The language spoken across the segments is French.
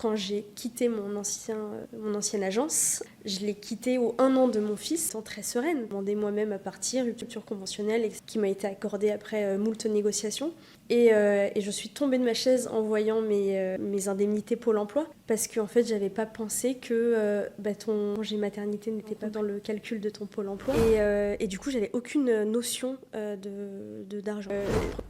Quand j'ai quitté mon ancienne agence, je l'ai quitté au 1 an de mon fils, sans très sereine. J'ai demandé moi-même à partir, rupture conventionnelle, qui m'a été accordée après moult négociations. Et je suis tombée de ma chaise en voyant mes indemnités Pôle emploi, parce qu'en fait, j'avais pas pensé que ton congé maternité n'était pas dans le calcul de ton Pôle emploi. Et du coup, j'avais aucune notion d'argent.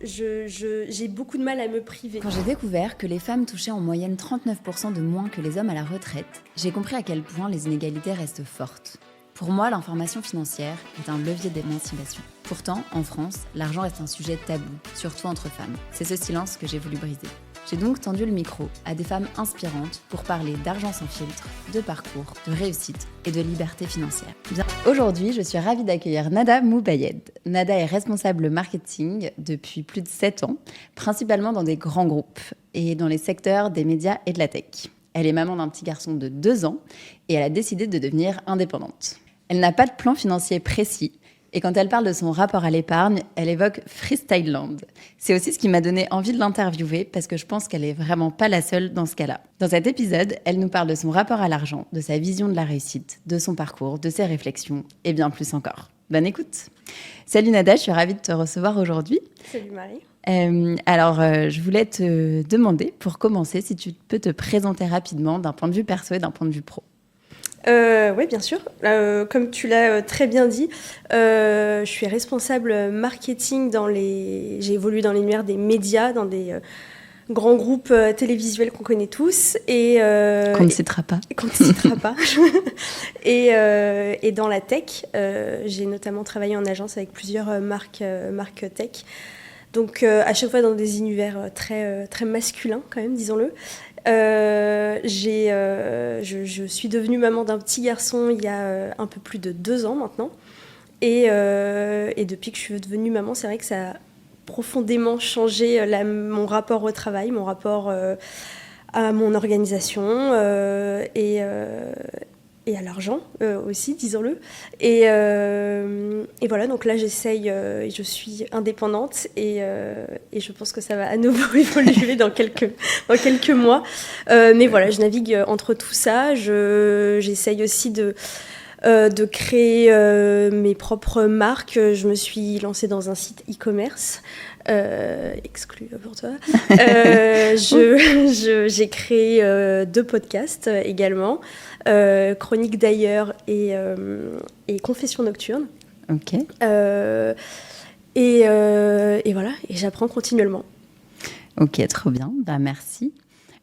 J'ai beaucoup de mal à me priver. Quand j'ai découvert que les femmes touchaient en moyenne 39% de moins que les hommes à la retraite, j'ai compris à quel point les inégalités restent fortes. Pour moi, l'information financière est un levier d'émancipation. Pourtant, en France, l'argent reste un sujet tabou, surtout entre femmes. C'est ce silence que j'ai voulu briser. J'ai donc tendu le micro à des femmes inspirantes pour parler d'argent sans filtre, de parcours, de réussite et de liberté financière. Aujourd'hui, je suis ravie d'accueillir Nada Moubayed. Nada est responsable marketing depuis plus de 7 ans, principalement dans des grands groupes et dans les secteurs des médias et de la tech. Elle est maman d'un petit garçon de 2 ans et elle a décidé de devenir indépendante. Elle n'a pas de plan financier précis. Et quand elle parle de son rapport à l'épargne, elle évoque Freestyleland. C'est aussi ce qui m'a donné envie de l'interviewer parce que je pense qu'elle est vraiment pas la seule dans ce cas-là. Dans cet épisode, elle nous parle de son rapport à l'argent, de sa vision de la réussite, de son parcours, de ses réflexions et bien plus encore. Bonne écoute. Salut Nada, je suis ravie de te recevoir aujourd'hui. Salut Marie. Je voulais te demander, pour commencer, si tu peux te présenter rapidement d'un point de vue perso et d'un point de vue pro. Oui, bien sûr. Comme tu l'as très bien dit, je suis responsable marketing j'ai évolué dans l'univers des médias, dans des grands groupes télévisuels qu'on connaît tous. Qu'on ne citera pas. Qu'on ne citera pas. Et dans la tech, j'ai notamment travaillé en agence avec plusieurs marques tech. Donc à chaque fois dans des univers très, très masculins quand même, disons-le. Je suis devenue maman d'un petit garçon il y a un peu plus de 2 ans maintenant. Et depuis que je suis devenue maman, c'est vrai que ça a profondément changé mon rapport au travail, mon rapport à mon organisation et à l'argent aussi, disons-le. Et voilà, donc là j'essaye, je suis indépendante et je pense que ça va à nouveau évoluer dans quelques mois. Mais voilà, je navigue entre tout ça. J'essaye aussi de créer mes propres marques. Je me suis lancée dans un site e-commerce. Exclu pour toi. J'ai créé 2 podcasts également, Chronique d'ailleurs et Confessions nocturnes. Ok. Et voilà, et j'apprends continuellement. Ok, trop bien. Merci.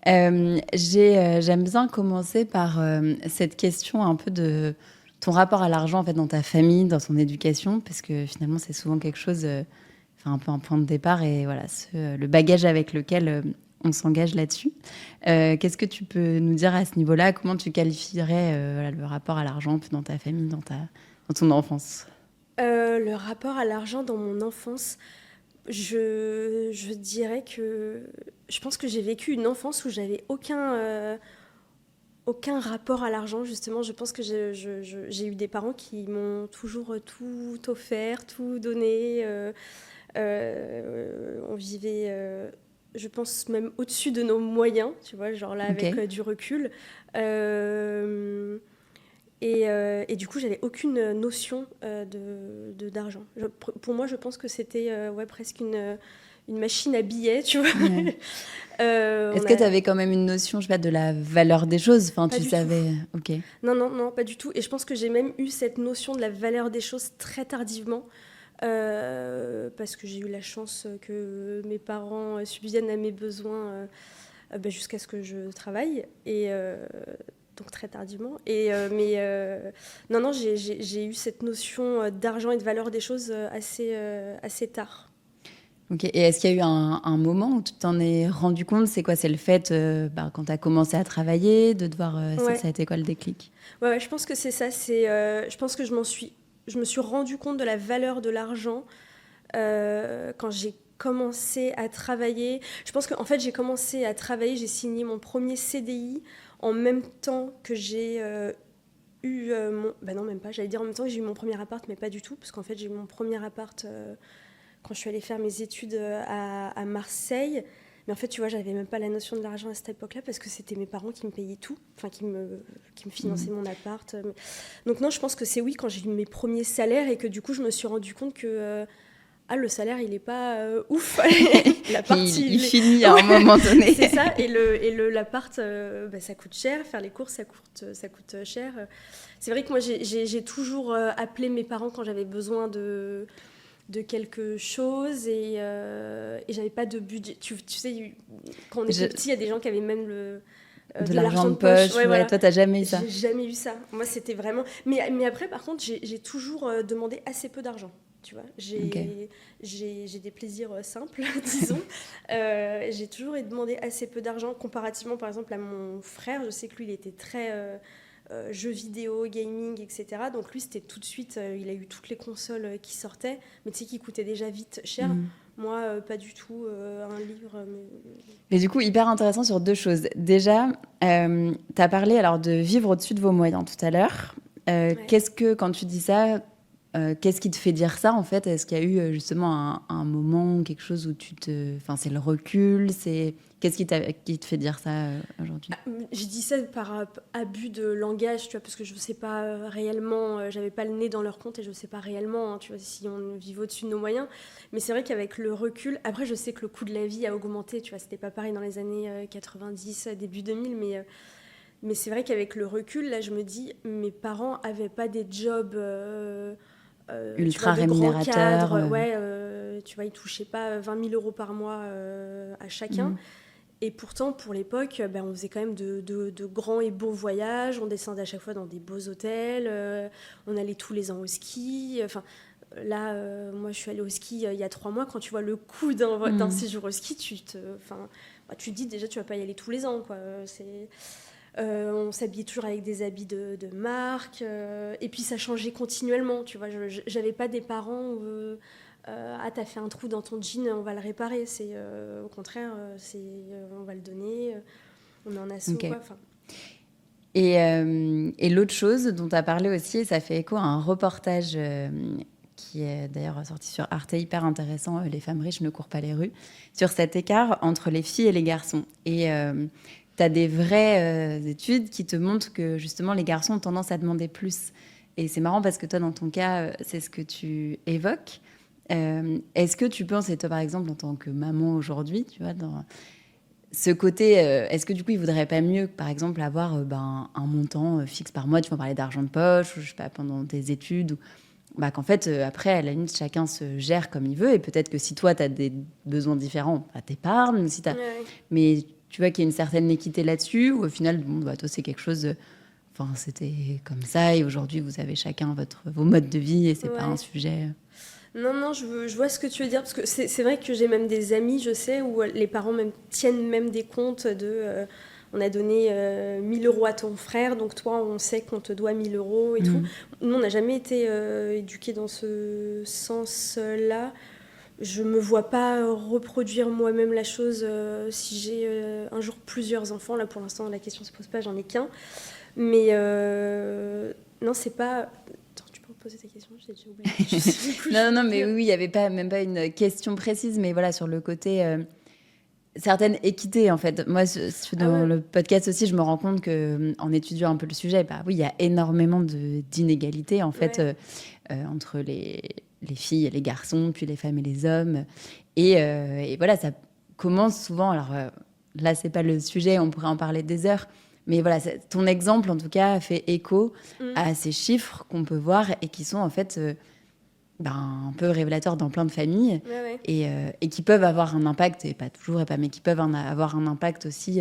J'aime bien commencer par cette question un peu de ton rapport à l'argent en fait, dans ta famille, dans ton éducation, parce que finalement c'est souvent quelque chose, un peu un point de départ et voilà, le bagage avec lequel on s'engage là-dessus. Qu'est-ce que tu peux nous dire à ce niveau-là? Comment tu qualifierais le rapport à l'argent dans ta famille, dans ton enfance? Le rapport à l'argent dans mon enfance, je dirais que je pense que j'ai vécu une enfance où j'avais aucun rapport à l'argent, justement. Je pense que j'ai eu des parents qui m'ont toujours tout offert, tout donné. On vivait, je pense, même au-dessus de nos moyens, tu vois, genre là, avec du recul. Et du coup, j'avais aucune notion d'argent. Pour moi, je pense que c'était presque une machine à billets, tu vois. Ouais. Est-ce que tu avais quand même une notion, je sais pas, de la valeur des choses? Enfin, tu savais. Ok. Non, pas du tout. Et je pense que j'ai même eu cette notion de la valeur des choses très tardivement. Parce que j'ai eu la chance que mes parents subviennent à mes besoins jusqu'à ce que je travaille. Et donc très tardivement. Non, j'ai eu cette notion d'argent et de valeur des choses assez tard. Ok. Et est-ce qu'il y a eu un moment où tu t'en es rendu compte? C'est quoi? C'est le fait, quand tu as commencé à travailler, de devoir... Ça a été quoi le déclic? Ouais, je pense que c'est ça. Je pense que je me suis rendu compte de la valeur de l'argent quand j'ai commencé à travailler. Je pense qu'en fait, j'ai commencé à travailler, j'ai signé mon premier CDI en même temps que j'ai eu mon... non, même pas. J'allais dire en même temps que j'ai eu mon premier appart, mais pas du tout. Parce qu'en fait, j'ai eu mon premier appart quand je suis allée faire mes études à Marseille. Mais en fait, tu vois, j'avais même pas la notion de l'argent à cette époque-là parce que c'était mes parents qui me payaient tout, enfin qui me finançaient mon appart. Donc non, je pense que c'est oui quand j'ai eu mes premiers salaires et que du coup je me suis rendu compte que le salaire il est pas ouf. L'appart il finit à un moment donné. C'est ça. Et l'appart, ça coûte cher. Faire les courses, ça coûte cher. C'est vrai que moi j'ai toujours appelé mes parents quand j'avais besoin de quelque chose et j'avais pas de budget. Tu sais, quand on était petit, il y a des gens qui avaient même de l'argent de poche. Ouais, voilà. Toi, t'as jamais eu ça. J'ai jamais eu ça. Moi, c'était vraiment... Mais après, par contre, j'ai toujours demandé assez peu d'argent. Tu vois, j'ai des plaisirs simples, disons. J'ai toujours demandé assez peu d'argent comparativement, par exemple, à mon frère. Je sais que lui, il était très... jeux vidéo, gaming, etc. Donc lui, c'était tout de suite, il a eu toutes les consoles qui sortaient, mais tu sais, qui coûtaient déjà vite cher. Moi, pas du tout, un livre. Mais du coup, hyper intéressant sur 2 choses. Déjà, tu as parlé alors, de vivre au-dessus de vos moyens tout à l'heure. Ouais. Qu'est-ce que, quand tu dis ça, qu'est-ce qui te fait dire ça, en fait ? Est-ce qu'il y a eu justement un moment, quelque chose où tu te... Enfin, c'est le recul, c'est... Qu'est-ce qui te fait dire ça aujourd'hui ? Je dis ça par abus de langage, tu vois, parce que je ne sais pas réellement, j'avais pas le nez dans leur compte et je ne sais pas réellement, hein, tu vois, si on vit au-dessus de nos moyens. Mais c'est vrai qu'avec le recul, après je sais que le coût de la vie a augmenté, tu vois, c'était pas pareil dans les années 90, début 2000, mais c'est vrai qu'avec le recul, là je me dis, mes parents n'avaient pas des jobs... ultra rémunérateurs. Tu vois, ils touchaient pas 20 000 euros par mois à chacun. Et pourtant, pour l'époque, on faisait quand même de grands et beaux voyages. On descendait à chaque fois dans des beaux hôtels. On allait tous les ans au ski. Enfin, là, moi, je suis allée au ski il y a 3 mois. Quand tu vois le coût d'un séjour au ski, tu te dis déjà, tu vas pas y aller tous les ans, quoi. On s'habillait toujours avec des habits de marque. Et puis, ça changeait continuellement. Tu vois, j'avais pas des parents... t'as fait un trou dans ton jean, on va le réparer. C'est au contraire, on va le donner, on est en asso, okay. Quoi. Enfin. Et l'autre chose dont tu as parlé aussi, et ça fait écho à un reportage qui est d'ailleurs sorti sur Arte, hyper intéressant, Les femmes riches ne courent pas les rues, sur cet écart entre les filles et les garçons. Et tu as des vraies études qui te montrent que justement les garçons ont tendance à demander plus. Et c'est marrant parce que toi, dans ton cas, c'est ce que tu évoques. Est-ce que tu penses, et toi par exemple en tant que maman aujourd'hui, tu vois, dans ce côté, est-ce que du coup il voudrait pas mieux, par exemple, avoir un montant fixe par mois, tu vas parler d'argent de poche, ou je sais pas, pendant tes études, ou qu'en fait après à la limite chacun se gère comme il veut, et peut-être que si toi tu as des besoins différents, t'épargnes, si t'as... mais tu vois qu'il y a une certaine équité là-dessus, ou au final toi c'est quelque chose, c'était comme ça, et aujourd'hui vous avez chacun vos modes de vie, et c'est pas un sujet... Non, je vois ce que tu veux dire, parce que c'est vrai que j'ai même des amis, je sais, où les parents tiennent même des comptes de... on a donné 1 000 euros à ton frère, donc toi, on sait qu'on te doit 1 000 euros et tout. Nous, on n'a jamais été éduqués dans ce sens-là. Je me vois pas reproduire moi-même la chose si j'ai un jour plusieurs enfants. Là, pour l'instant, la question se pose pas, j'en ai qu'un. Mais non, c'est pas... Poser ta question, j'ai déjà oublié. non, mais oui, il n'y avait même pas une question précise, mais voilà, sur le côté certaine équité, en fait. Moi, dans le podcast aussi, je me rends compte qu'en étudiant un peu le sujet, oui, il y a énormément d'inégalités, en fait, entre les filles et les garçons, puis les femmes et les hommes. Et voilà, ça commence souvent... Alors là, c'est pas le sujet, on pourrait en parler des heures, mais voilà, ton exemple, en tout cas, fait écho à ces chiffres qu'on peut voir et qui sont, en fait, un peu révélateurs dans plein de familles et qui peuvent avoir un impact, et pas toujours, mais qui peuvent avoir un impact aussi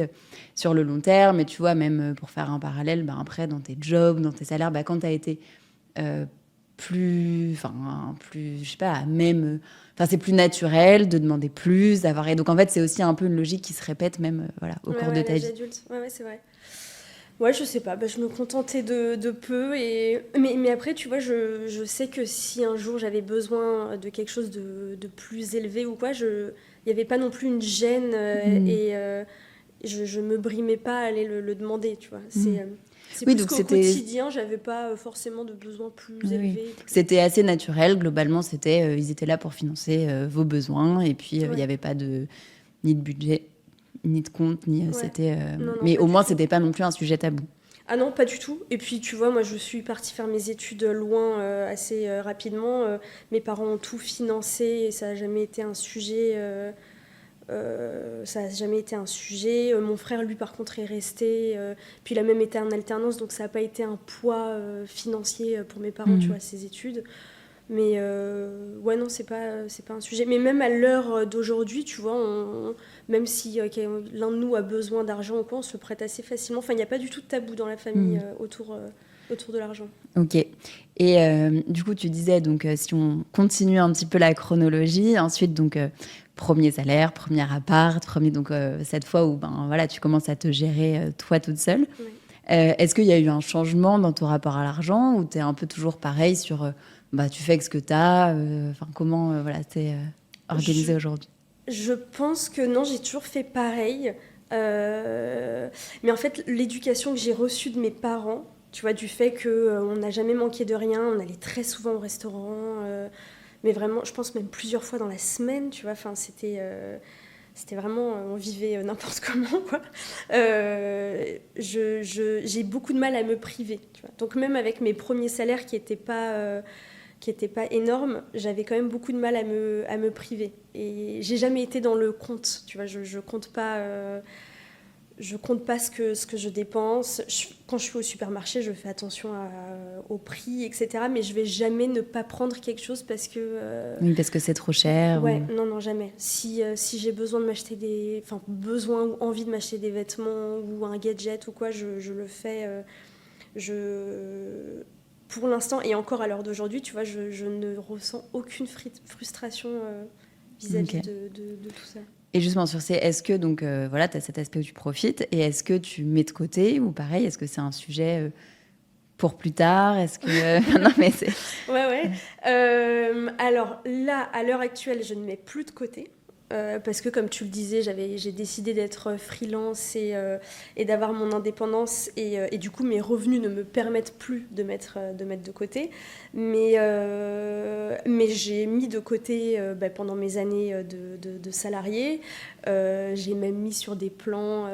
sur le long terme. Et tu vois, même pour faire un parallèle, après, dans tes jobs, dans tes salaires, quand tu as été plus, je sais pas, même... c'est plus naturel de demander plus, d'avoir... Et donc, en fait, c'est aussi un peu une logique qui se répète même au cours de ta vie. Adulte. Ouais, c'est vrai. Ouais, je sais pas, je me contentais de peu. Mais après, tu vois, je sais que si un jour j'avais besoin de quelque chose de plus élevé ou quoi, il n'y avait pas non plus une gêne et je me brimais pas à aller le demander, tu vois. C'est plus qu'au quotidien, j'avais pas forcément de besoins plus élevés. C'était assez naturel, globalement, ils étaient là pour financer vos besoins, et puis il n'y avait pas ni de budget ni de compte, ni Ouais. c'était... Non, mais pas au du moins, tout. c'était pas non plus un sujet tabou. Ah non, pas du tout. Et puis, tu vois, moi, je suis partie faire mes études loin assez rapidement. Mes parents ont tout financé et ça n'a jamais été un sujet. Ça n'a jamais été un sujet. Mon frère, lui, par contre, est resté. Puis il a même été en alternance, donc ça n'a pas été un poids financier pour mes parents, tu vois, ses études. Mais ouais, non, c'est pas un sujet. Mais même à l'heure d'aujourd'hui, tu vois, même si l'un de nous a besoin d'argent ou quoi, on se le prête assez facilement. Enfin, il n'y a pas du tout de tabou dans la famille autour de l'argent. Ok. Et du coup, tu disais, donc, si on continue un petit peu la chronologie, ensuite, donc, premier salaire, premier appart, donc, cette fois où voilà, tu commences à te gérer toi toute seule. Ouais. Est-ce qu'il y a eu un changement dans ton rapport à l'argent ou tu es un peu toujours pareil sur tu fais avec ce que tu as comment voilà, t'es organisé aujourd'hui? Je pense que non, j'ai toujours fait pareil. Mais en fait, l'éducation que j'ai reçue de mes parents, tu vois, du fait qu'on n'a jamais manqué de rien, on allait très souvent au restaurant, mais vraiment, je pense même plusieurs fois dans la semaine, tu vois, enfin, c'était vraiment, on vivait n'importe comment, quoi. J'ai beaucoup de mal à me priver, tu vois. Donc même avec mes premiers salaires qui n'étaient pas énorme, j'avais quand même beaucoup de mal à me priver. Et j'ai jamais été dans le compte, tu vois, je compte pas, ce que je dépense. Quand je suis au supermarché, je fais attention au prix, etc. Mais je vais jamais ne pas prendre quelque chose parce que... Oui, parce que c'est trop cher. Ouais, non, jamais. Si j'ai besoin de m'acheter besoin ou envie de m'acheter des vêtements ou un gadget ou quoi, je le fais. Pour l'instant, et encore à l'heure d'aujourd'hui, tu vois, je ne ressens aucune frustration vis-à-vis Ok. de tout ça. Et justement sur ces, est-ce que donc voilà, tu as cet aspect où tu profites et est-ce que tu mets de côté ou pareil, est-ce que c'est un sujet pour plus tard? Est-ce que non mais c'est Ouais. Alors là, à l'heure actuelle, je ne mets plus de côté. Parce que comme tu le disais, j'ai décidé d'être freelance et d'avoir mon indépendance et du coup mes revenus ne me permettent plus de mettre de côté. Mais j'ai mis de côté pendant mes années de salarié. J'ai même mis sur des plans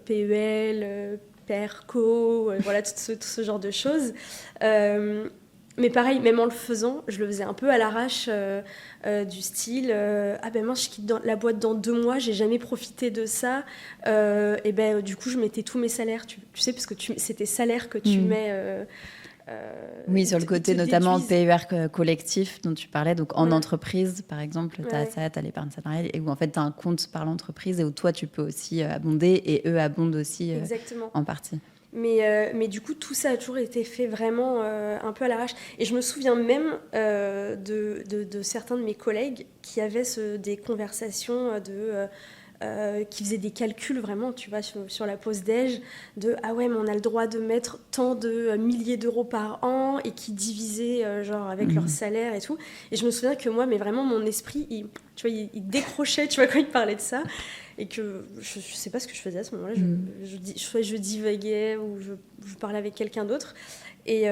PEL, PERCO, voilà tout ce genre de choses. Mais pareil, même en le faisant, je le faisais un peu à l'arrache, du style ah ben mince, je quitte la boîte dans 2 mois, j'ai jamais profité de ça. Et ben du coup, je mettais tous mes salaires, tu sais, parce que c'est tes salaires que tu mets. oui, sur le Ils te côté notamment déduisent. PER collectif dont tu parlais, donc en Voilà. entreprise par exemple, tu as Ouais. ça, tu as l'épargne salariale et où en fait tu as un compte par l'entreprise et où toi tu peux aussi abonder et eux abondent aussi Exactement. en partie. Mais du coup, tout ça a toujours été fait vraiment un peu à l'arrache. Et je me souviens même de certains de mes collègues qui avaient des conversations qui faisaient des calculs vraiment, tu vois, sur la pause déj, de « Ah ouais, mais on a le droit de mettre tant de milliers d'euros par an » et qui divisaient genre avec leur salaire et tout. Et je me souviens que moi, mais vraiment, mon esprit, il décrochait, tu vois, quand il parlait de ça. Et que je sais pas ce que je faisais à ce moment-là. Soit je divaguais ou je parlais avec quelqu'un d'autre. Et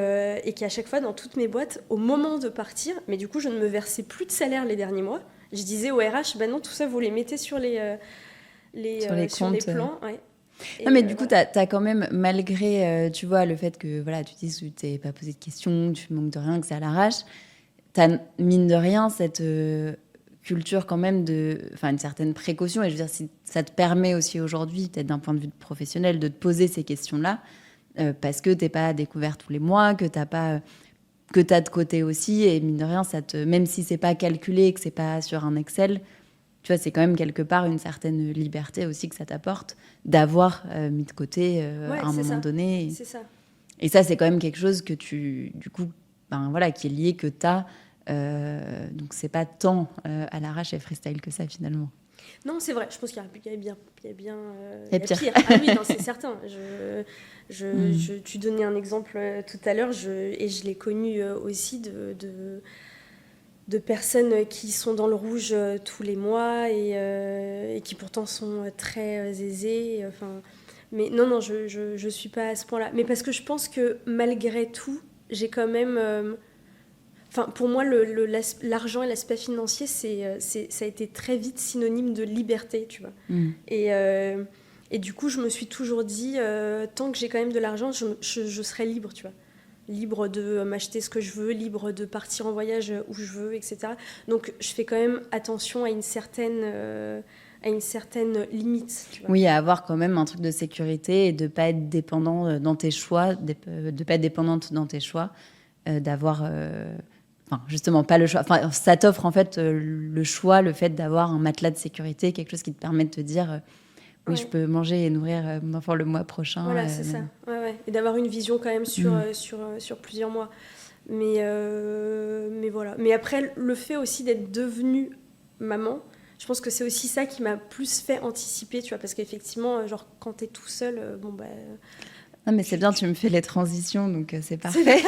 qu'à chaque fois, dans toutes mes boîtes, au moment de partir, mais du coup, je ne me versais plus de salaire les derniers mois. Je disais au RH, ben non, tout ça, vous les mettez sur les Sur les comptes. plans. Ouais. Non, mais du coup, voilà. tu as quand même, malgré, tu vois, le fait que voilà, tu dises que tu t'es pas posé de questions, tu manques de rien, que c'est à l'arrache, tu as, mine de rien, cette culture quand même une certaine précaution. Et je veux dire, si ça te permet aussi aujourd'hui, peut-être d'un point de vue professionnel, de te poser ces questions-là, parce que t'es pas découvert tous les mois, que t'as pas... que tu as de côté aussi, et mine de rien, même si c'est pas calculé, que c'est pas sur un Excel, tu vois, c'est quand même quelque part une certaine liberté aussi que ça t'apporte d'avoir mis de côté Ouais, à un moment donné. C'est ça. Et ça, c'est quand même quelque chose que du coup, voilà, qui est lié, que tu as. Donc, c'est pas tant à l'arrache et freestyle que ça, finalement. Non, c'est vrai. Je pense qu'il y a bien, Il y a pire. Ah oui, non, c'est certain. Tu donnais un exemple tout à l'heure, et je l'ai connu aussi de personnes qui sont dans le rouge tous les mois et qui pourtant sont très aisées. Enfin, mais non, je suis pas à ce point-là. Mais parce que je pense que malgré tout, j'ai quand même... Enfin, pour moi, l'argent et l'aspect financier, ça a été très vite synonyme de liberté, tu vois. Et du coup, je me suis toujours dit, tant que j'ai quand même de l'argent, je serai libre, tu vois. Libre de m'acheter ce que je veux, libre de partir en voyage où je veux, etc. Donc, je fais quand même attention à une certaine limite, tu vois. Oui, à avoir quand même un truc de sécurité et de ne pas être dépendant dans tes choix, de pas être dépendante dans tes choix, d'avoir... Enfin, justement, pas le choix. Enfin, ça t'offre en fait le choix, le fait d'avoir un matelas de sécurité, quelque chose qui te permet de te dire oui, je peux manger et nourrir mon enfant le mois prochain. Voilà, c'est ça. Ouais. Et d'avoir une vision quand même sur plusieurs mois. Mais voilà. Mais après, le fait aussi d'être devenue maman, je pense que c'est aussi ça qui m'a plus fait anticiper, tu vois, parce qu'effectivement, genre, quand t'es tout seul, Non, mais c'est bien, tu me fais les transitions, donc c'est parfait.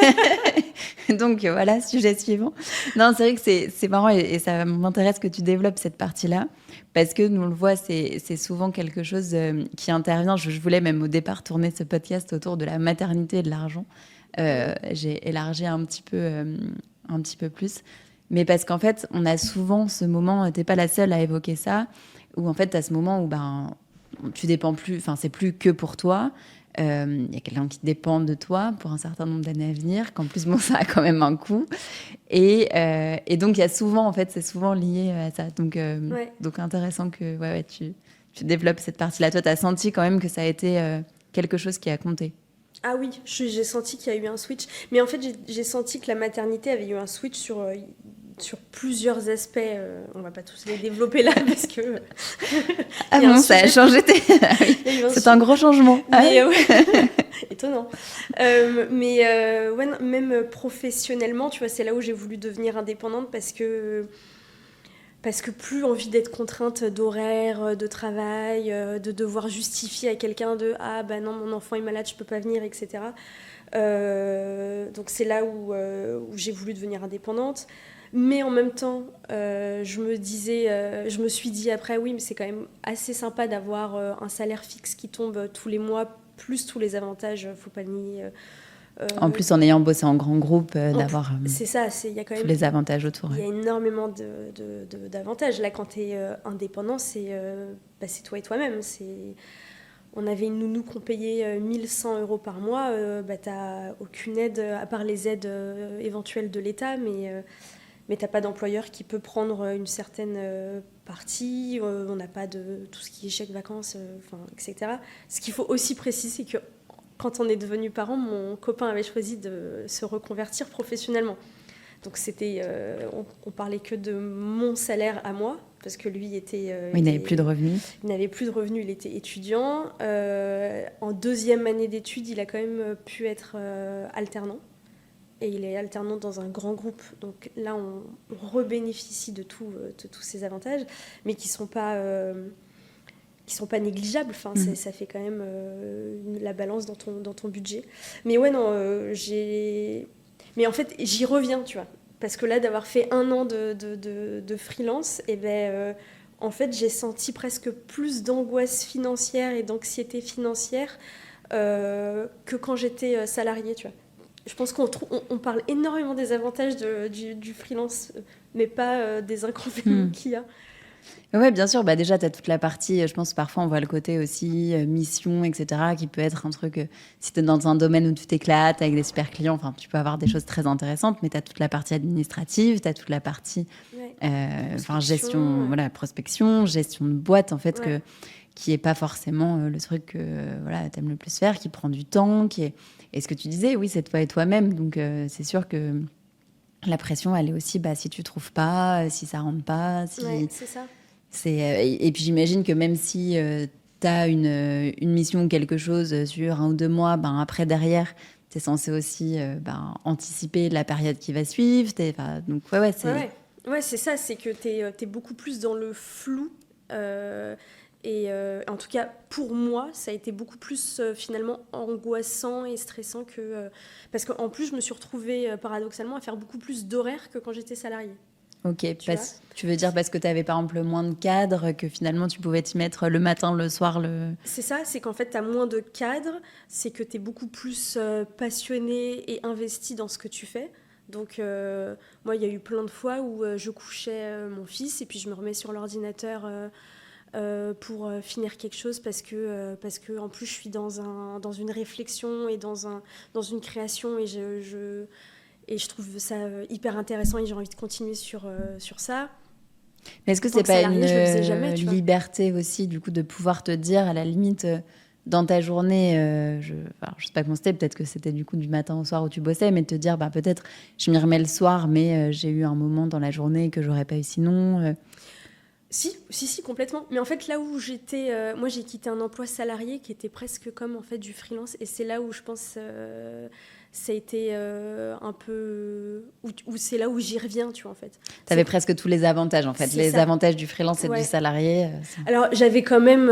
Donc voilà, sujet suivant. Non, c'est vrai que c'est marrant et ça m'intéresse que tu développes cette partie-là, parce que nous on le voit, c'est souvent quelque chose qui intervient. Je voulais même au départ tourner ce podcast autour de la maternité et de l'argent. J'ai élargi un petit peu plus. Mais parce qu'en fait, on a souvent ce moment, t'es pas la seule à évoquer ça, où en fait, t'as ce moment où tu dépends plus, enfin, c'est plus que pour toi. Y a quelqu'un qui dépend de toi pour un certain nombre d'années à venir, qu'en plus, bon, ça a quand même un coût. Et donc, il y a souvent, en fait, c'est souvent lié à ça. Donc intéressant que tu développes cette partie-là. Toi, tu as senti quand même que ça a été quelque chose qui a compté. Ah oui, j'ai senti qu'il y a eu un switch. Mais en fait, j'ai senti que la maternité avait eu un switch sur plusieurs aspects. On va pas tous les développer là parce que... Ah bon, ça a changé. C'est un gros changement. Mais, étonnant. Même professionnellement, tu vois, c'est là où j'ai voulu devenir indépendante parce que plus envie d'être contrainte d'horaire, de travail, de devoir justifier à quelqu'un de « Ah bah non, mon enfant est malade, je peux pas venir, etc. » Donc c'est là où j'ai voulu devenir indépendante. Mais en même temps, je me suis dit après, oui, mais c'est quand même assez sympa d'avoir un salaire fixe qui tombe tous les mois, plus tous les avantages, faut pas le nier. En plus, en ayant bossé en grand groupe, d'avoir c'est ça, y a quand même tous les avantages autour. Il y a énormément d'avantages. Là, quand tu es indépendant, c'est toi et toi-même. On avait une nounou qu'on payait 1 100 € par mois. Tu n'as aucune aide, à part les aides éventuelles de l'État, mais tu n'as pas d'employeur qui peut prendre une certaine partie. On n'a pas de tout ce qui est chèque vacances, etc. Ce qu'il faut aussi préciser, c'est que quand on est devenu parent, mon copain avait choisi de se reconvertir professionnellement. Donc on parlait que de mon salaire à moi, parce que lui il n'avait plus de revenus. Il n'avait plus de revenus, il était étudiant. En 2e année d'études, il a quand même pu être alternant. Et il est alternant dans un grand groupe. Donc là, on rebénéficie de tous ces avantages, mais qui sont pas négligeables. Enfin, ça fait quand même la balance dans ton budget. Mais ouais, non, Mais en fait, j'y reviens, tu vois. Parce que là, d'avoir fait 1 an de freelance, en fait, j'ai senti presque plus d'angoisse financière et d'anxiété financière que quand j'étais salariée, tu vois. Je pense qu'on parle énormément des avantages du freelance, mais pas des inconvénients qu'il y a. Oui, bien sûr. Déjà, tu as toute la partie, je pense, parfois, on voit le côté aussi mission, etc., qui peut être un truc, si tu es dans un domaine où tu t'éclates avec des super clients, tu peux avoir des choses très intéressantes, mais tu as toute la partie administrative, tu as toute la partie gestion, prospection, gestion de boîte, en fait, qui n'est pas forcément le truc que tu aimes le plus faire, qui prend du temps, Et ce que tu disais, oui, c'est toi et toi-même. Donc, c'est sûr que la pression, elle est aussi, si tu trouves pas, si ça rentre pas. Ouais, c'est ça. Et puis, j'imagine que même si tu as une mission ou quelque chose sur 1 ou 2 mois, après, derrière, tu es censé aussi anticiper la période qui va suivre. Donc, ouais, c'est ça. C'est que tu es beaucoup plus dans le flou. Et en tout cas, pour moi, ça a été beaucoup plus finalement angoissant et stressant que... parce qu'en plus, je me suis retrouvée paradoxalement à faire beaucoup plus d'horaires que quand j'étais salariée. Ok, tu veux dire parce que tu avais par exemple moins de cadres, que finalement tu pouvais t'y mettre le matin, le soir, C'est ça, c'est qu'en fait tu as moins de cadres, c'est que tu es beaucoup plus passionné et investi dans ce que tu fais. Donc, moi, il y a eu plein de fois où je couchais mon fils et puis je me remets sur l'ordinateur pour finir quelque chose parce que en plus, je suis dans une réflexion et dans une création et je trouve ça hyper intéressant et j'ai envie de continuer sur ça. Mais est-ce que En tant c'est que pas salarié, je le faisais jamais, tu vois. liberté aussi, du coup, de pouvoir te dire, à la limite, dans ta journée, alors, je sais pas comment c'était, peut-être que c'était du coup du matin au soir où tu bossais, mais de te dire, peut-être, je m'y remets le soir, mais j'ai eu un moment dans la journée que j'aurais pas eu sinon. Si, complètement. Mais en fait, là où j'étais, moi, j'ai quitté un emploi salarié qui était presque comme en fait du freelance, et c'est là où je pense ça a été un peu, où c'est là où j'y reviens, tu vois, en fait. T'avais presque tous les avantages, en fait. C'est Les ça. avantages du freelance et du Ouais. salarié. Alors, j'avais quand même,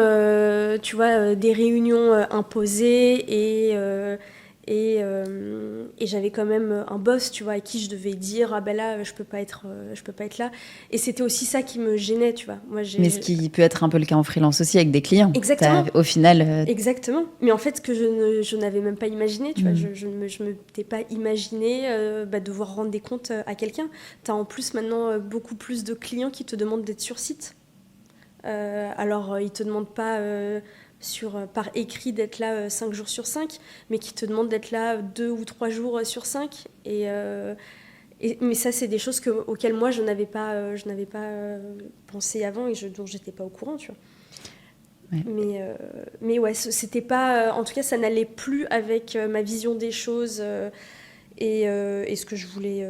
tu vois, des réunions imposées et j'avais quand même un boss, tu vois, à qui je devais dire ah ben là je peux pas être là. Et c'était aussi ça qui me gênait, tu vois. Moi, Mais ce qui peut être un peu le cas en freelance aussi avec des clients. Exactement. Au final. Exactement. Mais en fait, ce que je n'avais même pas imaginé, tu vois, je me t'ai pas imaginé devoir rendre des comptes à quelqu'un. Tu as en plus maintenant beaucoup plus de clients qui te demandent d'être sur site. Alors, ils te demandent pas par écrit d'être là 5 jours sur 5, mais qui te demandent d'être là 2 ou 3 jours sur 5. Mais ça, c'est des choses auxquelles moi, je n'avais pas pensé avant et dont j'étais pas au courant, tu vois. Ouais. Mais ouais, c'était pas... en tout cas, ça n'allait plus avec ma vision des choses et ce que je voulais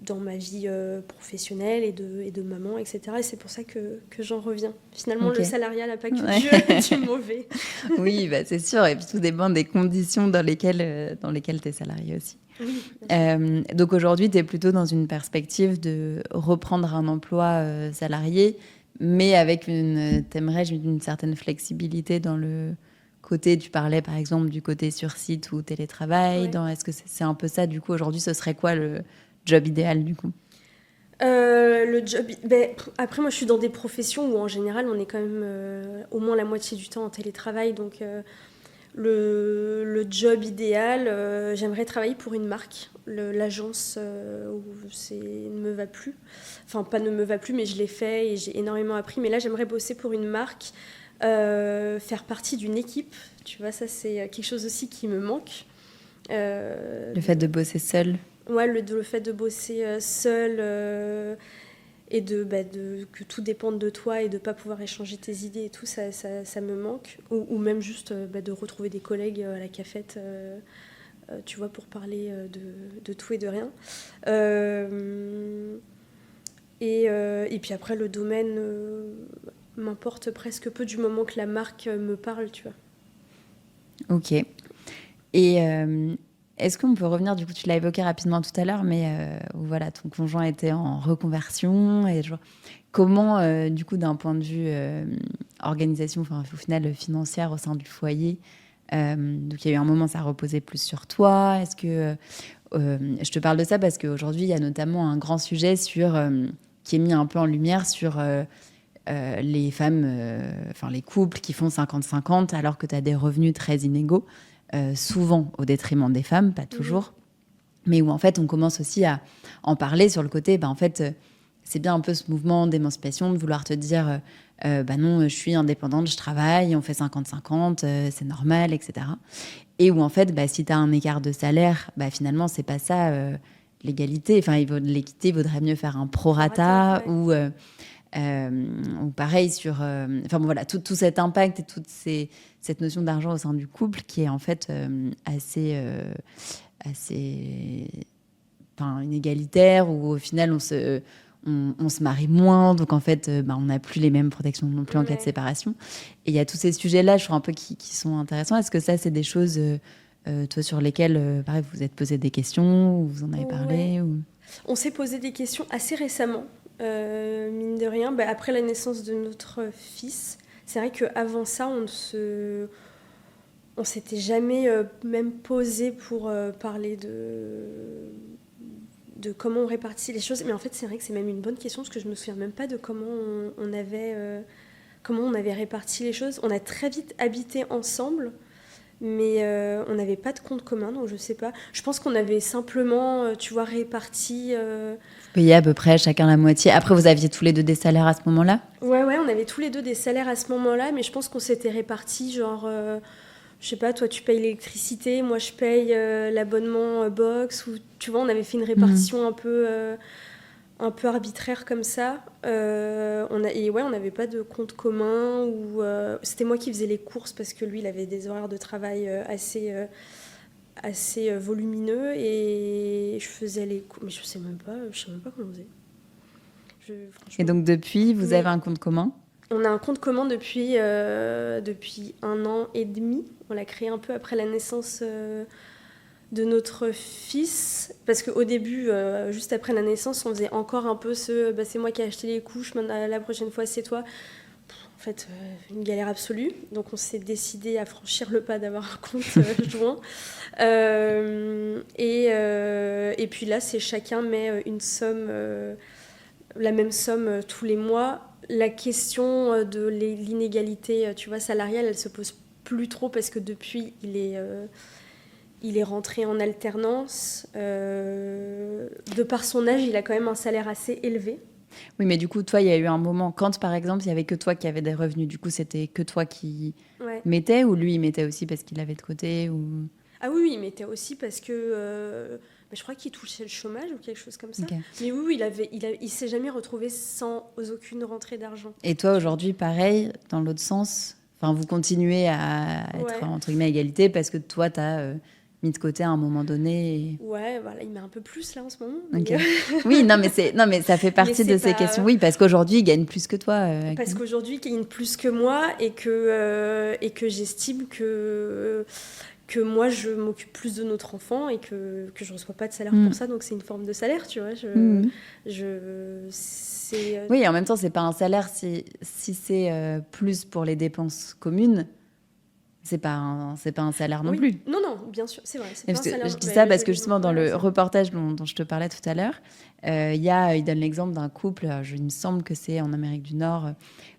dans ma vie professionnelle et de maman, etc. Et c'est pour ça que j'en reviens. Finalement, le salariat n'a pas que du mauvais. Oui, c'est sûr. Et puis tout dépend des conditions dans lesquelles tu es salarié aussi. Oui, donc aujourd'hui, tu es plutôt dans une perspective de reprendre un emploi salarié, mais avec t'aimerais une certaine flexibilité dans le côté, tu parlais par exemple du côté sur site ou télétravail. Ouais. Est-ce que c'est un peu ça du coup aujourd'hui, ce serait quoi le job idéal du coup? Le job, après moi je suis dans des professions où en général on est quand même au moins la moitié du temps en télétravail, donc le job idéal, j'aimerais travailler pour une marque. L'agence ne me va plus, enfin pas ne me va plus, mais je l'ai fait et j'ai énormément appris, mais là j'aimerais bosser pour une marque, faire partie d'une équipe, tu vois, ça c'est quelque chose aussi qui me manque. Le fait de bosser seul. Ouais, le fait de bosser seul et que tout dépende de toi et de ne pas pouvoir échanger tes idées et tout, ça me manque. Ou même juste de retrouver des collègues à la cafette, tu vois, pour parler de tout et de rien. Et puis après, le domaine m'importe presque peu du moment que la marque me parle, tu vois. Ok. Et est-ce qu'on peut revenir, du coup, tu l'as évoqué rapidement tout à l'heure, mais voilà, ton conjoint était en reconversion. Et comment, du coup, d'un point de vue organisation, au final, financière au sein du foyer, donc il y a eu un moment, ça reposait plus sur toi. Est-ce que je te parle de ça parce qu'aujourd'hui, il y a notamment un grand sujet qui est mis un peu en lumière sur les femmes, les couples qui font 50-50 alors que tu as des revenus très inégaux. Souvent au détriment des femmes, pas toujours, mais où en fait on commence aussi à en parler sur le côté, en fait c'est bien un peu ce mouvement d'émancipation de vouloir te dire non, je suis indépendante, je travaille, on fait 50-50, c'est normal, etc. Et où en fait si tu as un écart de salaire, finalement c'est pas ça l'égalité, l'équité, vaudrait mieux faire un prorata ouais. Ou pareil sur voilà, tout cet impact et toute cette notion d'argent au sein du couple qui est en fait assez inégalitaire, où au final on se marie moins, donc en fait on n'a plus les mêmes protections non plus en cas de séparation. Et il y a tous ces sujets là, je trouve un peu qui sont intéressants. Est-ce que ça c'est des choses toi sur lesquelles pareil, vous vous êtes posé des questions ou vous en avez parlé ou... On s'est posé des questions assez récemment. Mine de rien, après la naissance de notre fils, c'est vrai qu'avant ça, on s'était jamais même posé pour parler de comment on répartit les choses. Mais en fait, c'est vrai que c'est même une bonne question, parce que je me souviens même pas de comment on avait réparti les choses. On a très vite habité ensemble, Mais on n'avait pas de compte commun, donc je sais pas. Je pense qu'on avait simplement, tu vois, réparti... Vous payez à peu près chacun la moitié. Après, vous aviez tous les deux des salaires à ce moment-là ? Ouais, on avait tous les deux des salaires à ce moment-là, mais je pense qu'on s'était répartis, genre... je sais pas, toi tu payes l'électricité, moi je paye l'abonnement box, ou tu vois, on avait fait une répartition un peu arbitraire comme ça. On n'avait pas de compte commun, ou c'était moi qui faisais les courses parce que lui il avait des horaires de travail assez volumineux, et je faisais les courses, mais je sais même pas comment on faisait. Et donc depuis, vous avez un compte commun ? On a un compte commun depuis 1 an et demi. On l'a créé un peu après la naissance de notre fils. Parce qu'au début, juste après la naissance, on faisait encore un peu c'est moi qui ai acheté les couches, la prochaine fois c'est toi. En fait, une galère absolue. Donc on s'est décidé à franchir le pas d'avoir un compte joint. Et puis là, c'est chacun met une somme, la même somme tous les mois. La question de l'inégalité, tu vois, salariale, elle se pose plus trop parce que depuis, il est rentré en alternance. De par son âge, il a quand même un salaire assez élevé. Oui, mais du coup, toi, il y a eu un moment, quand par exemple, il n'y avait que toi qui avais des revenus, du coup, c'était que toi qui mettais, ou lui, il mettait aussi parce qu'il avait de côté ou... Ah oui, il mettait aussi parce que... je crois qu'il touchait le chômage ou quelque chose comme ça. Okay. Mais oui, il s'est jamais retrouvé sans aucune rentrée d'argent. Et toi, aujourd'hui, pareil, dans l'autre sens, vous continuez à être, entre guillemets, à égalité parce que toi, tu as mis de côté à un moment donné. Ouais, voilà, il met un peu plus là en ce moment. Okay. Oui, non, mais ça fait partie de ces questions. Oui, parce qu'aujourd'hui, il gagne plus que toi. Parce qu'aujourd'hui, il gagne plus que moi, et que j'estime que moi, je m'occupe plus de notre enfant et que je ne reçois pas de salaire pour ça. Donc, c'est une forme de salaire, tu vois. Oui, et en même temps, ce n'est pas un salaire si c'est plus pour les dépenses communes. C'est pas un salaire non plus. Non, bien sûr, c'est vrai. C'est pas un salaire. Je dis ça parce que justement, dans le reportage dont je te parlais tout à l'heure, il donne l'exemple d'un couple, il me semble que c'est en Amérique du Nord,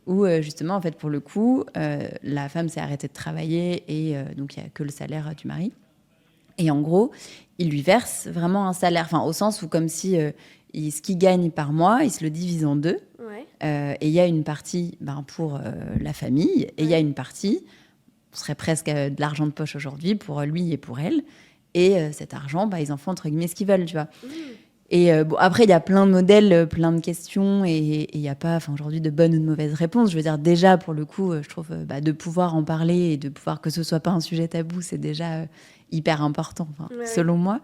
où justement, en fait, pour le coup, la femme s'est arrêtée de travailler et donc il n'y a que le salaire du mari. Et en gros, il lui verse vraiment un salaire, au sens où comme si ce qu'il gagne par mois, il se le divise en deux. Ouais. Et il y a une partie pour la famille, et il y a une partie... Ce serait presque de l'argent de poche aujourd'hui pour lui et pour elle. Et cet argent, ils en font entre guillemets ce qu'ils veulent, tu vois. Et après, il y a plein de modèles, plein de questions, et il n'y a pas aujourd'hui de bonnes ou de mauvaises réponses. Je veux dire, déjà, pour le coup, je trouve de pouvoir en parler et de pouvoir que ce soit pas un sujet tabou, c'est déjà hyper important, selon moi.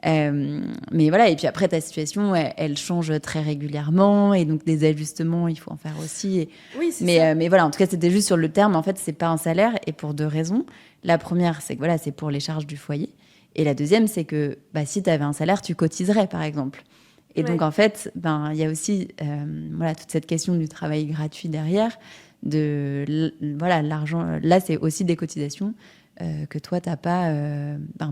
Mais voilà, et puis après, ta situation, elle change très régulièrement, et donc des ajustements, il faut en faire aussi. Oui, c'est ça. Mais voilà, en tout cas, c'était juste sur le terme. En fait, c'est pas un salaire, et pour deux raisons. La première, c'est que voilà, c'est pour les charges du foyer. Et la deuxième, c'est que si tu avais un salaire, tu cotiserais, par exemple. Et donc, en fait, il y a aussi toute cette question du travail gratuit derrière. L'argent, là, c'est aussi des cotisations que toi, tu n'as pas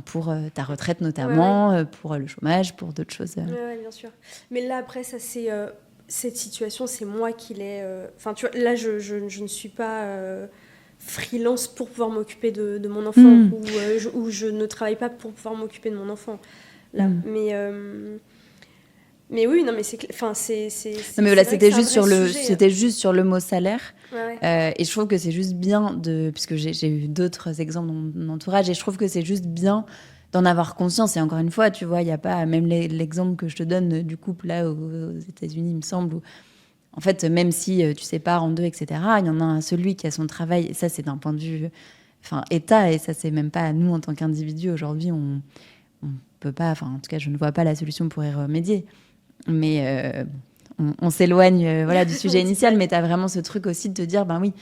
pour ta retraite notamment, pour le chômage, pour d'autres choses. Oui, bien sûr. Mais là, après, ça, c'est... cette situation, c'est moi qui l'ai... tu vois, là, je ne suis pas... freelance pour pouvoir m'occuper de mon enfant, ou je ne travaille pas pour pouvoir m'occuper de mon enfant là. Mais oui, non, mais c'est non, mais voilà, c'était juste sur le mot salaire. Ouais. Et je trouve que c'est juste bien puisque j'ai eu d'autres exemples dans mon entourage, et je trouve que c'est juste bien d'en avoir conscience. Et encore une fois, tu vois, il y a pas même l'exemple que je te donne du couple là aux États-Unis, il me semble, où en fait, même si tu sépares en deux, etc., il y en a celui qui a son travail, et ça, c'est d'un point de vue État, et ça, c'est même pas à nous, en tant qu'individus, aujourd'hui, on peut pas, en tout cas, je ne vois pas la solution pour y remédier. Mais on s'éloigne du sujet initial, mais tu as vraiment ce truc aussi de te dire, oui,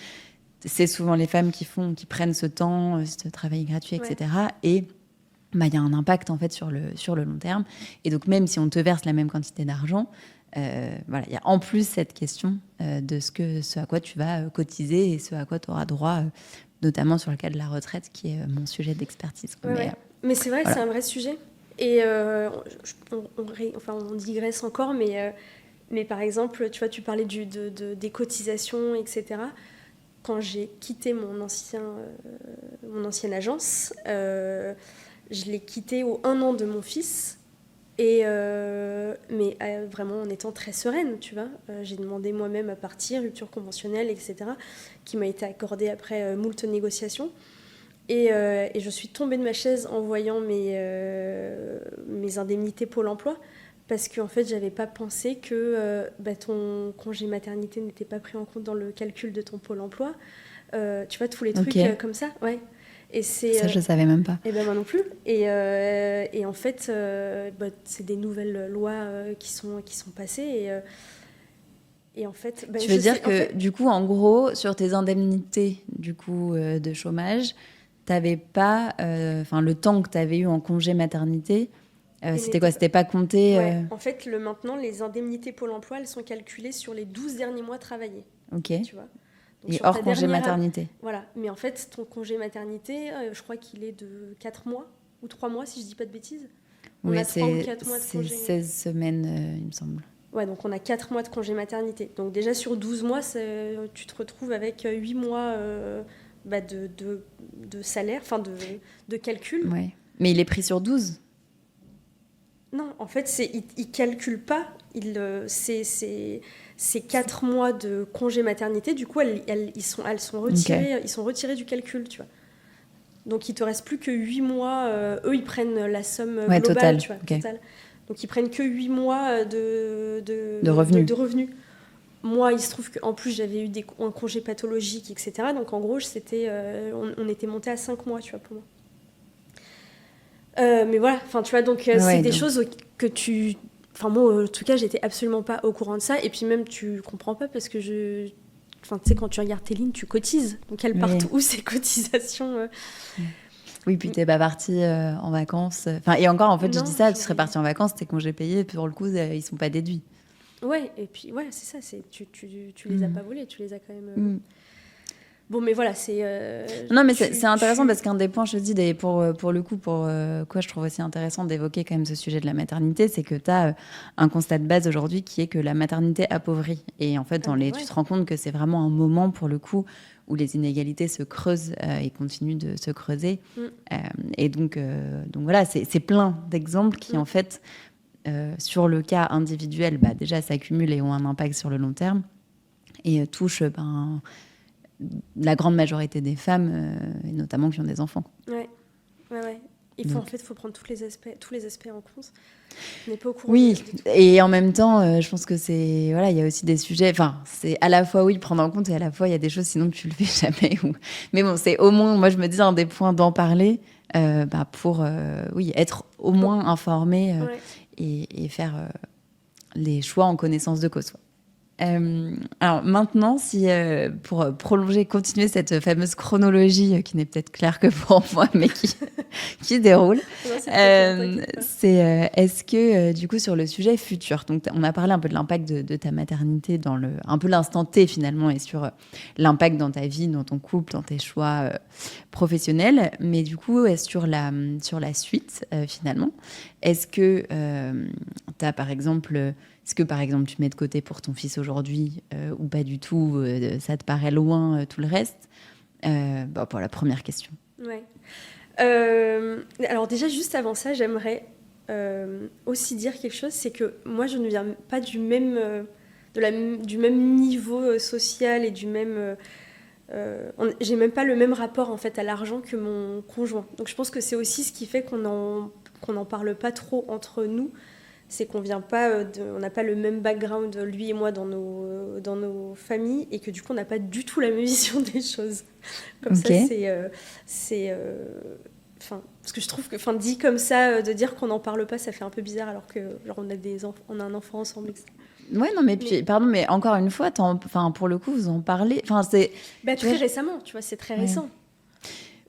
c'est souvent les femmes qui prennent ce temps, ce travail gratuit, etc., et il y a un impact, en fait, sur le long terme. Et donc, même si on te verse la même quantité d'argent, il y a en plus cette question de ce à quoi tu vas cotiser et ce à quoi tu auras droit, notamment sur le cas de la retraite, qui est mon sujet d'expertise. Mais c'est vrai, c'est un vrai sujet. Et on digresse encore, mais par exemple, tu vois, tu parlais des cotisations, etc. quand j'ai quitté mon ancienne agence, je l'ai quitté au 1 an de mon fils. Mais vraiment en étant très sereine, tu vois. J'ai demandé moi-même à partir, rupture conventionnelle, etc., qui m'a été accordée après moult négociations. Et je suis tombée de ma chaise en voyant mes indemnités Pôle emploi, parce qu'en fait, j'avais pas pensé que ton congé maternité n'était pas pris en compte dans le calcul de ton Pôle emploi. Tu vois, tous les trucs comme ça, ouais. Et ça, je savais même pas. Et ben moi non plus. Et en fait, c'est des nouvelles lois qui sont passées. Et en fait, tu veux dire que du coup, en gros, sur tes indemnités du coup de chômage, t'avais pas, le temps que tu avais eu en congé maternité, c'était quoi? C'était pas compté ouais. En fait, maintenant, les indemnités Pôle emploi, elles sont calculées sur les 12 derniers mois travaillés. Ok. Tu vois. Donc, et hors congé maternité. Voilà. Mais en fait, ton congé maternité, je crois qu'il est de 4 mois ou 3 mois, si je dis pas de bêtises. On a 3 ou 4 mois de congé. C'est 16 semaines, il me semble. Ouais, donc on a 4 mois de congé maternité. Donc déjà, sur 12 mois, tu te retrouves avec 8 mois de salaire, enfin de calcul. Ouais. Mais il est pris sur 12 ? Non, en fait, il ne calcule pas. C'est 4 mois de congé maternité. Du coup, ils sont retirés, okay. Ils sont retirés du calcul, tu vois. Donc, il ne te reste plus que 8 mois. Eux, ils prennent la somme globale, total. Tu vois, Okay. total. Donc, ils prennent que 8 mois de revenus. Moi, il se trouve qu'en plus, j'avais eu un congé pathologique, etc. Donc, en gros, on était monté à 5 mois, tu vois, pour moi. Mais voilà, enfin tu vois, donc c'est des choses que tu... Enfin moi, en tout cas, j'étais absolument pas au courant de ça. Et puis même, tu comprends pas parce que Enfin, tu sais, quand tu regardes tes lignes, tu cotises. Donc elles partent où, ces cotisations Oui, puis t'es pas partie en vacances. Et encore, en fait, je dis ça, tu serais partie en vacances, tes congés payés, puis pour le coup, ils sont pas déduits. Ouais, et puis, ouais, c'est ça, tu les as pas volés, tu les as quand même... Bon, mais voilà, c'est... non, mais c'est intéressant parce qu'un des points, je te dis, pour le coup, quoi je trouve aussi intéressant d'évoquer quand même ce sujet de la maternité, c'est que tu as un constat de base aujourd'hui qui est que la maternité appauvrit. Et en fait, tu te rends compte que c'est vraiment un moment, pour le coup, où les inégalités se creusent et continuent de se creuser. Et donc voilà, c'est plein d'exemples qui, en fait, sur le cas individuel, déjà s'accumulent et ont un impact sur le long terme et touchent... la grande majorité des femmes, et notamment qui ont des enfants. Ouais. En fait, il faut prendre tous les aspects en compte. On n'est pas au courant. Oui, et en même temps, je pense que c'est... Voilà, il y a aussi des sujets... Enfin, c'est à la fois, prendre en compte, et à la fois, il y a des choses, sinon tu le fais jamais. Mais bon, c'est au moins, moi, je me dis, un des points d'en parler pour, être au moins informé et faire les choix en connaissance de cause. Alors maintenant, pour continuer cette fameuse chronologie qui n'est peut-être claire que pour moi, mais qui déroule, est-ce que du coup sur le sujet futur, donc on a parlé un peu de l'impact de ta maternité dans un peu l'instant T finalement, et sur l'impact dans ta vie, dans ton couple, dans tes choix professionnels, mais du coup sur la suite finalement, est-ce que t'as par exemple... Est-ce que, par exemple, tu mets de côté pour ton fils aujourd'hui ou pas du tout, ça te paraît loin, tout le reste pour la première question. Ouais. Alors déjà, juste avant ça, j'aimerais aussi dire quelque chose, c'est que moi, je ne viens pas du même niveau social et du même... j'ai même pas le même rapport, en fait, à l'argent que mon conjoint. Donc je pense que c'est aussi ce qui fait qu'on n'en parle pas trop entre nous. C'est qu'on vient pas on n'a pas le même background, lui et moi, dans nos familles, et que du coup on n'a pas du tout la même vision des choses. Comme ça, parce que je trouve que, dit comme ça, de dire qu'on n'en parle pas, ça fait un peu bizarre, alors que genre on a un enfant ensemble, etc. Ouais, non, puis, pardon, mais encore une fois, pour le coup, vous en parlez. C'est très récemment, tu vois, c'est très récent.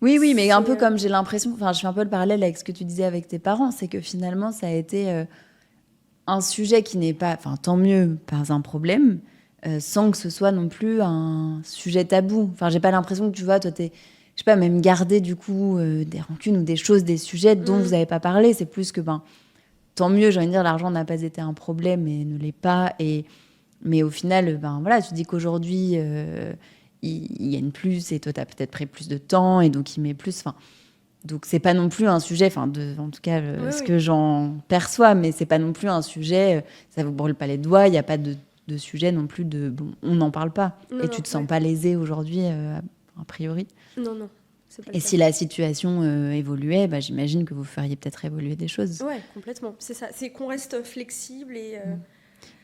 Oui, mais un peu comme j'ai l'impression, je fais un peu le parallèle avec ce que tu disais avec tes parents, c'est que finalement ça a été un sujet qui n'est pas, tant mieux, pas un problème, sans que ce soit non plus un sujet tabou. J'ai pas l'impression que, tu vois, toi, t'es, je sais pas, même garder du coup des rancunes ou des choses, des sujets dont vous n'avez pas parlé. C'est plus que, tant mieux, j'ai envie de dire, l'argent n'a pas été un problème et ne l'est pas. Mais au final, tu dis qu'aujourd'hui, il gagne plus et toi, tu as peut-être pris plus de temps et donc il met plus. Enfin, donc, c'est pas non plus un sujet, en tout cas, ce que j'en perçois, mais c'est pas non plus un sujet, ça vous brûle pas les doigts, il n'y a pas de sujet non plus de. Bon, on n'en parle pas. Et tu te sens pas lésée aujourd'hui, a priori. Non. Et si la situation évoluait, j'imagine que vous feriez peut-être évoluer des choses. Ouais, complètement. C'est ça. C'est qu'on reste flexible et.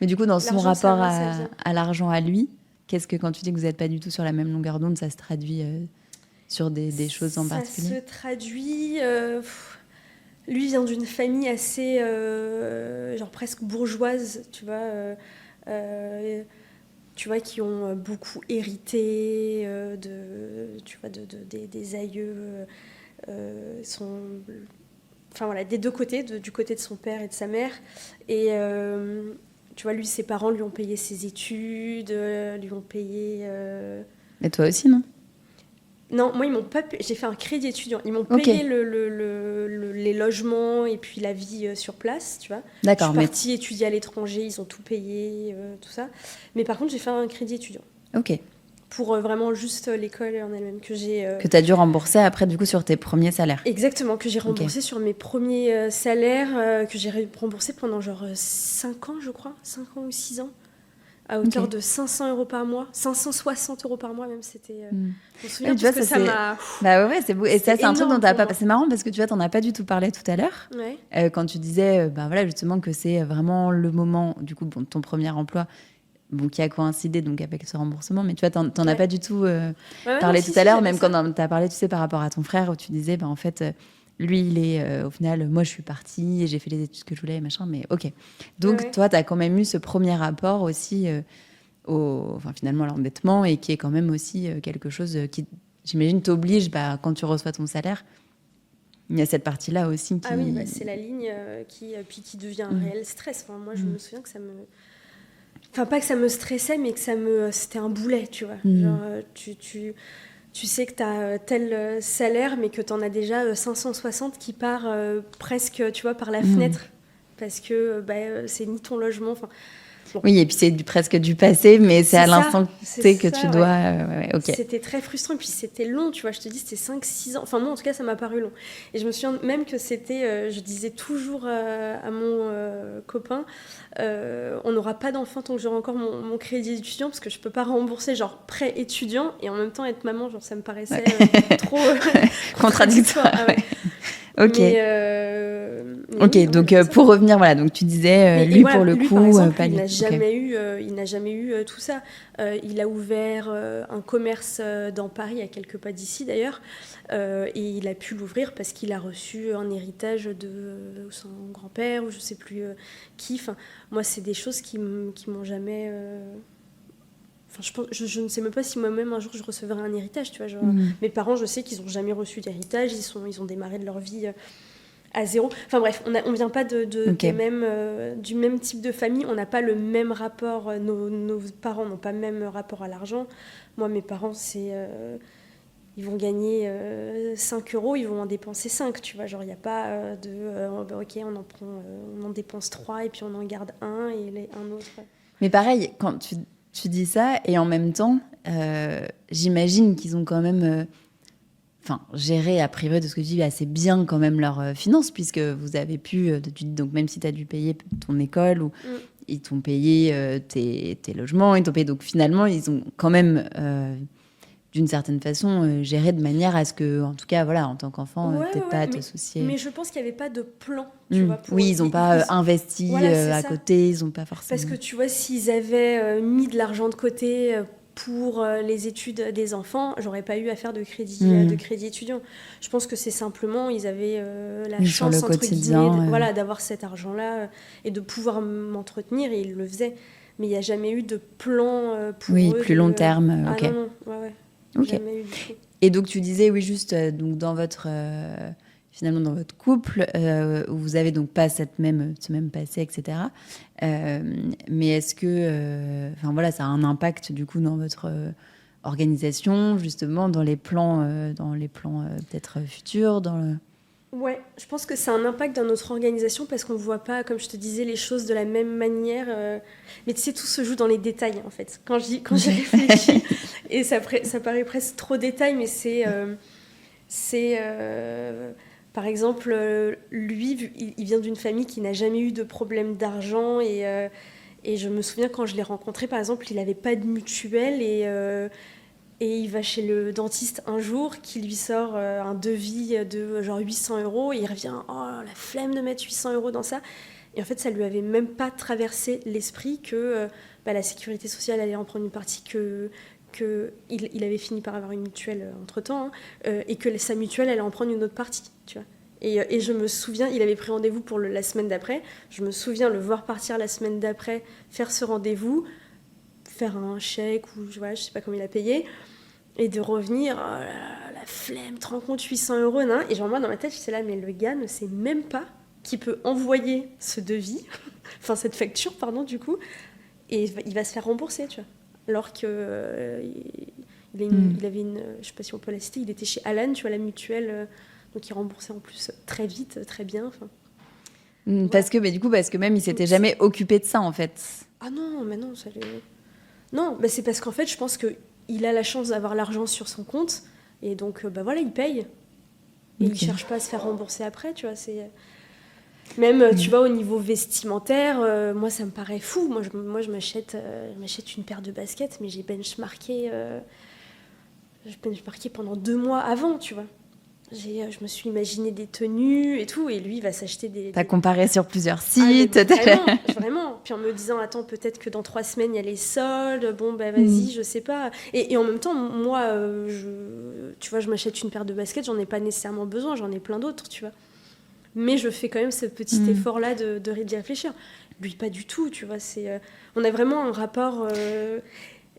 Mais du coup, dans son rapport à l'argent à lui, qu'est-ce que quand tu dis que vous n'êtes pas du tout sur la même longueur d'onde, ça se traduit sur des choses en particulier? Ça se traduit. Lui vient d'une famille assez, genre presque bourgeoise, tu vois. Tu vois, qui ont beaucoup hérité des aïeux. Enfin voilà, des deux côtés, du côté de son père et de sa mère. Et tu vois, lui, ses parents lui ont payé ses études, lui ont payé. Mais toi aussi, non? Non, moi, ils m'ont pas j'ai fait un crédit étudiant. Ils m'ont payé les logements et puis la vie sur place, tu vois. D'accord. Je suis partie étudier à l'étranger, ils ont tout payé, tout ça. Mais par contre, j'ai fait un crédit étudiant. Ok. Pour vraiment juste l'école en elle-même que j'ai... Que tu as dû rembourser après, du coup, sur tes premiers salaires. Exactement, que j'ai remboursé sur mes premiers salaires, que j'ai remboursé pendant genre 5 ans, je crois. 5 ans ou 6 ans. À hauteur de 500 € par mois, 560 € par mois même, c'était... Je me souviens parce que ça m'a... Bah ouais, c'est beau. Et ça, c'est un truc dont t'as pas... C'est marrant parce que tu vois, t'en as pas du tout parlé tout à l'heure. Ouais. Quand tu disais, voilà, justement, que c'est vraiment le moment, du coup, bon, ton premier emploi, bon, qui a coïncidé donc avec ce remboursement, mais tu vois, t'en as pas du tout parlé tout à l'heure, même quand t'as parlé, tu sais, par rapport à ton frère, où tu disais, en fait... Lui, il est au final, moi je suis partie et j'ai fait les études que je voulais, machin, mais ok. Donc toi, tu as quand même eu ce premier rapport aussi finalement à l'endettement et qui est quand même aussi quelque chose qui, j'imagine, t'oblige quand tu reçois ton salaire. Il y a cette partie-là aussi qui... Ah oui, c'est la ligne qui devient un réel stress. Enfin, moi, je me souviens que ça me... Enfin, pas que ça me stressait, mais que c'était un boulet, tu vois. Genre, tu sais que tu as tel salaire, mais que tu en as déjà 560 qui part presque, tu vois, par la fenêtre. Parce que c'est ni ton logement. Bon. Oui, et puis c'est presque du passé, mais c'est à l'instant que tu dois... okay. C'était très frustrant, et puis c'était long, tu vois. Je te dis, c'était 5-6 ans. Enfin, moi, en tout cas, ça m'a paru long. Et je me souviens même que c'était... je disais toujours à mon copain, on n'aura pas d'enfant tant que j'aurai encore mon crédit étudiant, parce que je peux pas rembourser, genre, prêt étudiant, et en même temps être maman, genre, ça me paraissait trop... contradictoire. Ah, ouais. Ok. Donc pour revenir, voilà, donc tu disais, lui, pour le coup, par exemple, pas il n'a jamais eu tout ça. Il a ouvert un commerce dans Paris, à quelques pas d'ici d'ailleurs, et il a pu l'ouvrir parce qu'il a reçu un héritage de son grand-père, ou je sais plus qui. Enfin, moi, c'est des choses qui m'ont jamais... Enfin, je ne sais même pas si moi-même un jour je recevrai un héritage, tu vois. Genre, mes parents, je sais qu'ils n'ont jamais reçu d'héritage, ils ont démarré de leur vie à zéro. Enfin bref, on vient pas du même type de famille, on n'a pas le même rapport, nos parents n'ont pas le même rapport à l'argent. Moi, mes parents, ils vont gagner 5 €, ils vont en dépenser 5, tu vois. Genre, il n'y a pas ok, on en dépense 3 et puis on en garde un et un autre. Mais pareil, quand tu dis ça, et en même temps, j'imagine qu'ils ont quand même géré, a priori, de ce que tu dis, assez bien quand même leurs finances, puisque vous avez pu, donc même si tu as dû payer ton école, ou ils t'ont payé tes logements, ils t'ont payé, donc finalement, ils ont quand même, d'une certaine façon, géré de manière à ce que, en tout cas, voilà, en tant qu'enfant, tu n'aies pas à te soucier. Mais je pense qu'il n'y avait pas de plan, tu vois. Oui, ils n'ont pas investi à côté, ils n'ont pas forcément... Parce que tu vois, s'ils avaient mis de l'argent de côté pour les études des enfants, j'aurais pas eu à faire de crédit étudiant. Je pense que c'est simplement, ils avaient la chance, entre guillemets, d'avoir cet argent-là et de pouvoir m'entretenir, et ils le faisaient. Mais il n'y a jamais eu de plan pour eux. Oui, plus long terme, ok. Non, jamais eu du tout. Et donc tu disais, oui, juste donc dans votre... finalement dans votre couple, où vous avez donc pas ce même passé, etc. Mais est-ce que, ça a un impact du coup dans votre organisation, justement, dans les plans peut-être futurs, Ouais, je pense que c'est un impact dans notre organisation parce qu'on ne voit pas, comme je te disais, les choses de la même manière. Mais tu sais, tout se joue dans les détails, en fait. Quand j'y réfléchis, Et ça paraît presque trop détail, mais par exemple, lui, il vient d'une famille qui n'a jamais eu de problème d'argent. Et je me souviens, quand je l'ai rencontré, par exemple, il n'avait pas de mutuelle. Et il va chez le dentiste un jour, qui lui sort un devis de genre 800 €. Et il revient, oh, la flemme de mettre 800 € dans ça. Et en fait, ça lui avait même pas traversé l'esprit que la sécurité sociale allait en prendre une partie, qu'il avait fini par avoir une mutuelle entre-temps, et que sa mutuelle allait en prendre une autre partie, tu vois. Et je me souviens, il avait pris rendez-vous pour la semaine d'après. Je me souviens le voir partir la semaine d'après, faire ce rendez-vous, faire un chèque, ou je sais pas comment il a payé, et de revenir, oh là là, la flemme, tu te rends compte, 800 €, nan. Et genre moi, dans ma tête, j'étais là, mais le gars ne sait même pas qu'il peut envoyer ce devis, enfin cette facture, pardon, du coup, et il va se faire rembourser, tu vois. Alors que il avait une, je sais pas si on peut la citer, il était chez Alan, tu vois, la mutuelle, donc il remboursait en plus très vite, très bien. Enfin, parce que même il s'était jamais occupé de ça en fait. Ah non, mais non, non, c'est parce qu'en fait, je pense que il a la chance d'avoir l'argent sur son compte, et donc voilà, il paye, et il cherche pas à se faire rembourser après, tu vois. C'est même, tu vois, au niveau vestimentaire, moi, ça me paraît fou. Moi, je m'achète une paire de baskets, mais j'ai benchmarké pendant 2 mois avant, tu vois. Je me suis imaginé des tenues et tout, et lui, il va s'acheter T'as comparé sur plusieurs sites. Vraiment. Puis en me disant, attends, peut-être que dans 3 semaines, il y a les soldes, bon, vas-y, je sais pas. Et en même temps, moi, tu vois, je m'achète une paire de baskets, j'en ai pas nécessairement besoin, j'en ai plein d'autres, tu vois. Mais je fais quand même ce petit effort-là d'y réfléchir. Lui, pas du tout, tu vois. On a vraiment un rapport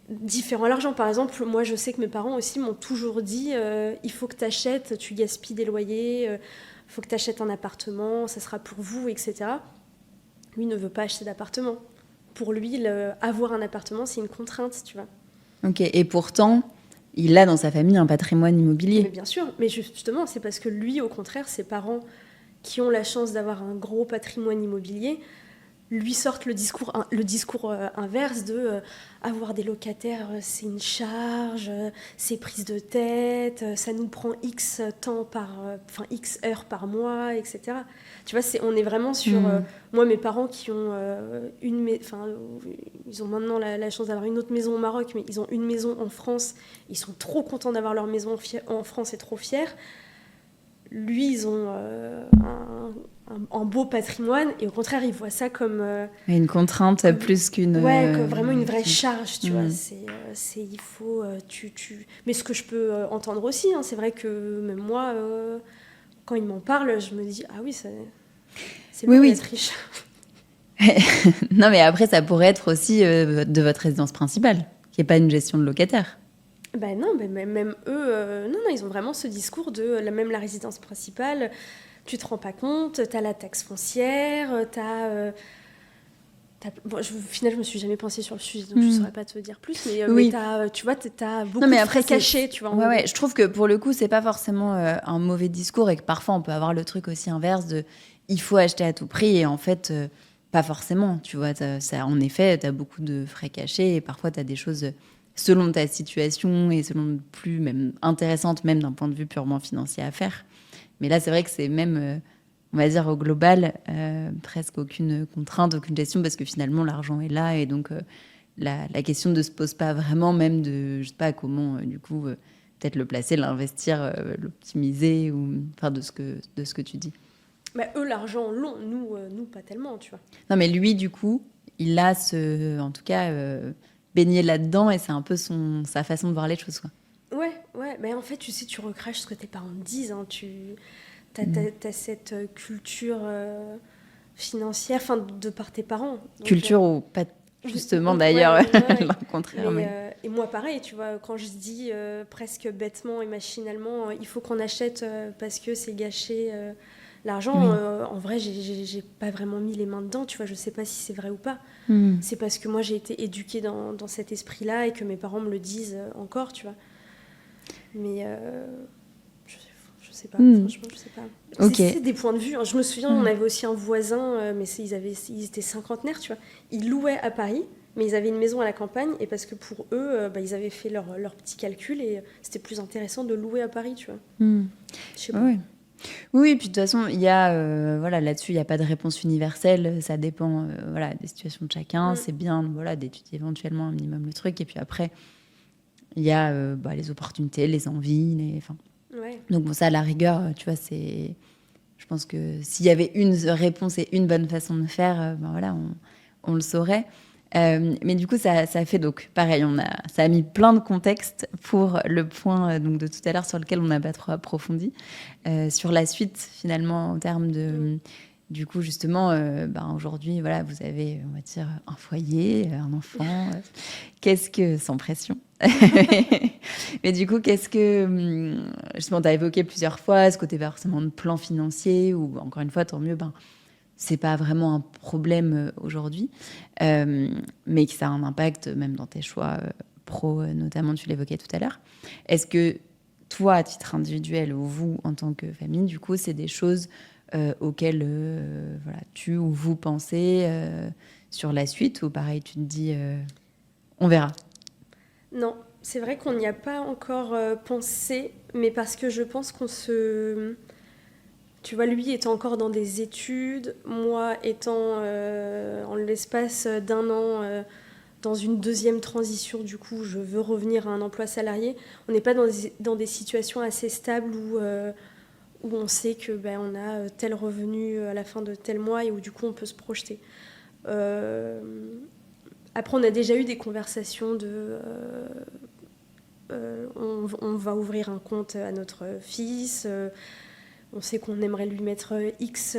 différent à l'argent. Par exemple, moi, je sais que mes parents aussi m'ont toujours dit il faut que tu achètes, tu gaspilles des loyers, il faut que tu achètes un appartement, ça sera pour vous, etc. Lui ne veut pas acheter d'appartement. Pour lui, avoir un appartement, c'est une contrainte, tu vois. Ok, et pourtant, il a dans sa famille un patrimoine immobilier. Mais bien sûr, mais justement, c'est parce que lui, au contraire, ses parents, qui ont la chance d'avoir un gros patrimoine immobilier, lui sortent le discours inverse de avoir des locataires, c'est une charge, c'est prise de tête, ça nous prend X X heures par mois, etc. Tu vois, on est vraiment sur... moi, mes parents qui ont ils ont maintenant la chance d'avoir une autre maison au Maroc, mais ils ont une maison en France, ils sont trop contents d'avoir leur maison en France et trop fiers. Lui, ils ont un beau patrimoine, et au contraire, ils voient ça comme... une contrainte plus qu'une... Ouais, comme vraiment une vraie charge, tu vois. Il faut... Mais ce que je peux entendre aussi, hein, c'est vrai que même moi, quand ils m'en parlent, je me dis, ah oui, c'est bon, oui. d'être riche. Non, mais après, ça pourrait être aussi de votre résidence principale, qui n'est pas une gestion de locataire. Non, même eux, non, ils ont vraiment ce discours de même la résidence principale, tu te rends pas compte, t'as la taxe foncière, au final, je me suis jamais pensée sur le sujet, donc je saurais pas te dire plus, mais tu vois, t'as beaucoup de frais cachés, tu vois. Ouais, je trouve que pour le coup, c'est pas forcément un mauvais discours, et que parfois on peut avoir le truc aussi inverse de il faut acheter à tout prix, et en fait, pas forcément, tu vois. En effet, t'as beaucoup de frais cachés, et parfois t'as des choses selon ta situation et selon plus même intéressante, même d'un point de vue purement financier à faire. Mais là, c'est vrai que c'est même, on va dire au global, presque aucune contrainte, aucune gestion, parce que finalement, l'argent est là, et donc la question ne se pose pas vraiment, même de, je sais pas comment, du coup, peut-être le placer, l'investir, l'optimiser, ou enfin de ce que tu dis. Eux, l'argent l'ont, nous pas tellement, tu vois. Non, mais lui, du coup, il a en tout cas... baigner là-dedans, et c'est un peu sa façon de voir les choses, quoi. Ouais, mais en fait, tu sais, tu recraches ce que tes parents te disent, hein. T'as cette culture financière, enfin, de par tes parents. Donc, culture ou pas, justement, d'ailleurs, le contraire. Et moi, pareil, tu vois, quand je dis presque bêtement et machinalement, il faut qu'on achète parce que c'est gâché l'argent, en vrai, j'ai pas vraiment mis les mains dedans, tu vois, je sais pas si c'est vrai ou pas. C'est parce que moi, j'ai été éduquée dans cet esprit-là, et que mes parents me le disent encore, tu vois. Mais je sais pas, franchement, je sais pas. Okay. C'est des points de vue. Je me souviens, on avait aussi un voisin, mais ils étaient cinquantenaires, tu vois. Ils louaient à Paris, Mais ils avaient une maison à la campagne et parce que pour eux, ils avaient fait leur petit calcul et c'était plus intéressant de louer à Paris, tu vois. Je sais pas. Oui. Oui, puis de toute façon, il y a, voilà, là-dessus, il n'y a pas de réponse universelle. Ça dépend voilà, des situations de chacun. C'est bien voilà, d'étudier éventuellement un minimum le truc. Et puis après, il y a les opportunités, les envies. Enfin. Ouais. Donc bon, ça, à la rigueur, tu vois, c'est... Je pense que s'il y avait une réponse et une bonne façon de faire, voilà, on le saurait. Mais du coup, ça a fait donc pareil, ça a mis plein de contexte pour le point donc de tout à l'heure sur lequel on n'a pas trop approfondi sur la suite finalement en termes de du coup justement aujourd'hui voilà vous avez on va dire un foyer, un enfant, qu'est-ce que sans pression. Mais du coup qu'est-ce que justement tu as évoqué plusieurs fois ce côté pas forcément de plan financier ou encore une fois tant mieux c'est pas vraiment un problème aujourd'hui, mais que ça a un impact même dans tes choix pro, notamment, tu l'évoquais tout à l'heure. Est-ce que toi, à titre individuel, ou vous, en tant que famille, du coup, c'est des choses auxquelles tu ou vous pensez sur la suite, ou pareil, tu te dis, on verra? Non, c'est vrai qu'on n'y a pas encore pensé, mais parce que je pense qu'on se... Tu vois, lui étant encore dans des études, moi étant en l'espace d'un an dans une deuxième transition, du coup, je veux revenir à un emploi salarié. On n'est pas dans des situations assez stables où on sait que on a tel revenu à la fin de tel mois et où du coup on peut se projeter. Après, on a déjà eu des conversations on va ouvrir un compte à notre fils. On sait qu'on aimerait lui mettre X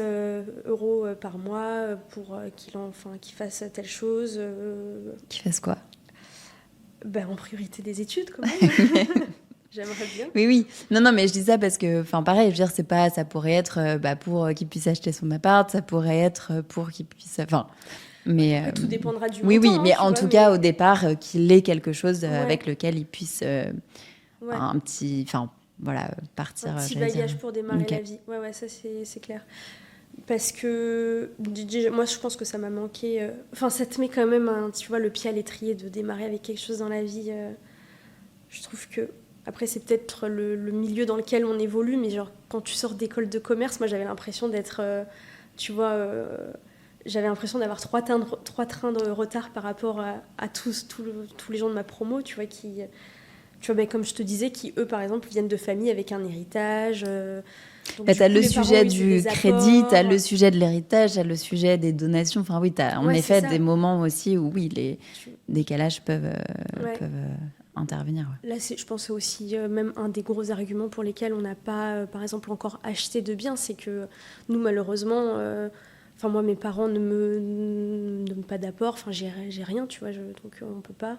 euros par mois pour qu'il fasse telle chose. Qu'il fasse quoi? En priorité des études, quand même. J'aimerais bien. Oui. Non, mais je dis ça parce que, pareil, je veux dire, c'est pas, ça pourrait être pour qu'il puisse acheter son appart, ça pourrait être pour qu'il puisse, mais Après, tout dépendra du oui, montant. mais en tout cas, au départ, qu'il ait quelque chose Ouais. avec lequel il puisse Ouais. un petit, partir. Un petit bagage pour démarrer Okay. la vie. Ouais, ça c'est clair. Parce que moi, je pense que ça m'a manqué. Ça te met quand même, tu vois, le pied à l'étrier de démarrer avec quelque chose dans la vie. Je trouve que après, c'est peut-être le milieu dans lequel on évolue, mais genre quand tu sors d'école de commerce, moi j'avais l'impression d'être, j'avais l'impression d'avoir 3 trains de retard par rapport à tous les gens de ma promo, tu vois, comme je te disais, qui eux, par exemple, viennent de familles avec un héritage. T'as le sujet du crédit, t'as le sujet de l'héritage, t'as le sujet des donations. Enfin oui, t'as en effet des moments aussi où oui, les décalages peuvent intervenir. Ouais. Là, je pense que c'est aussi même un des gros arguments pour lesquels on n'a pas, par exemple, encore acheté de biens, c'est que nous, malheureusement, moi, mes parents ne me donnent pas d'apport, j'ai rien, tu vois, donc on peut pas.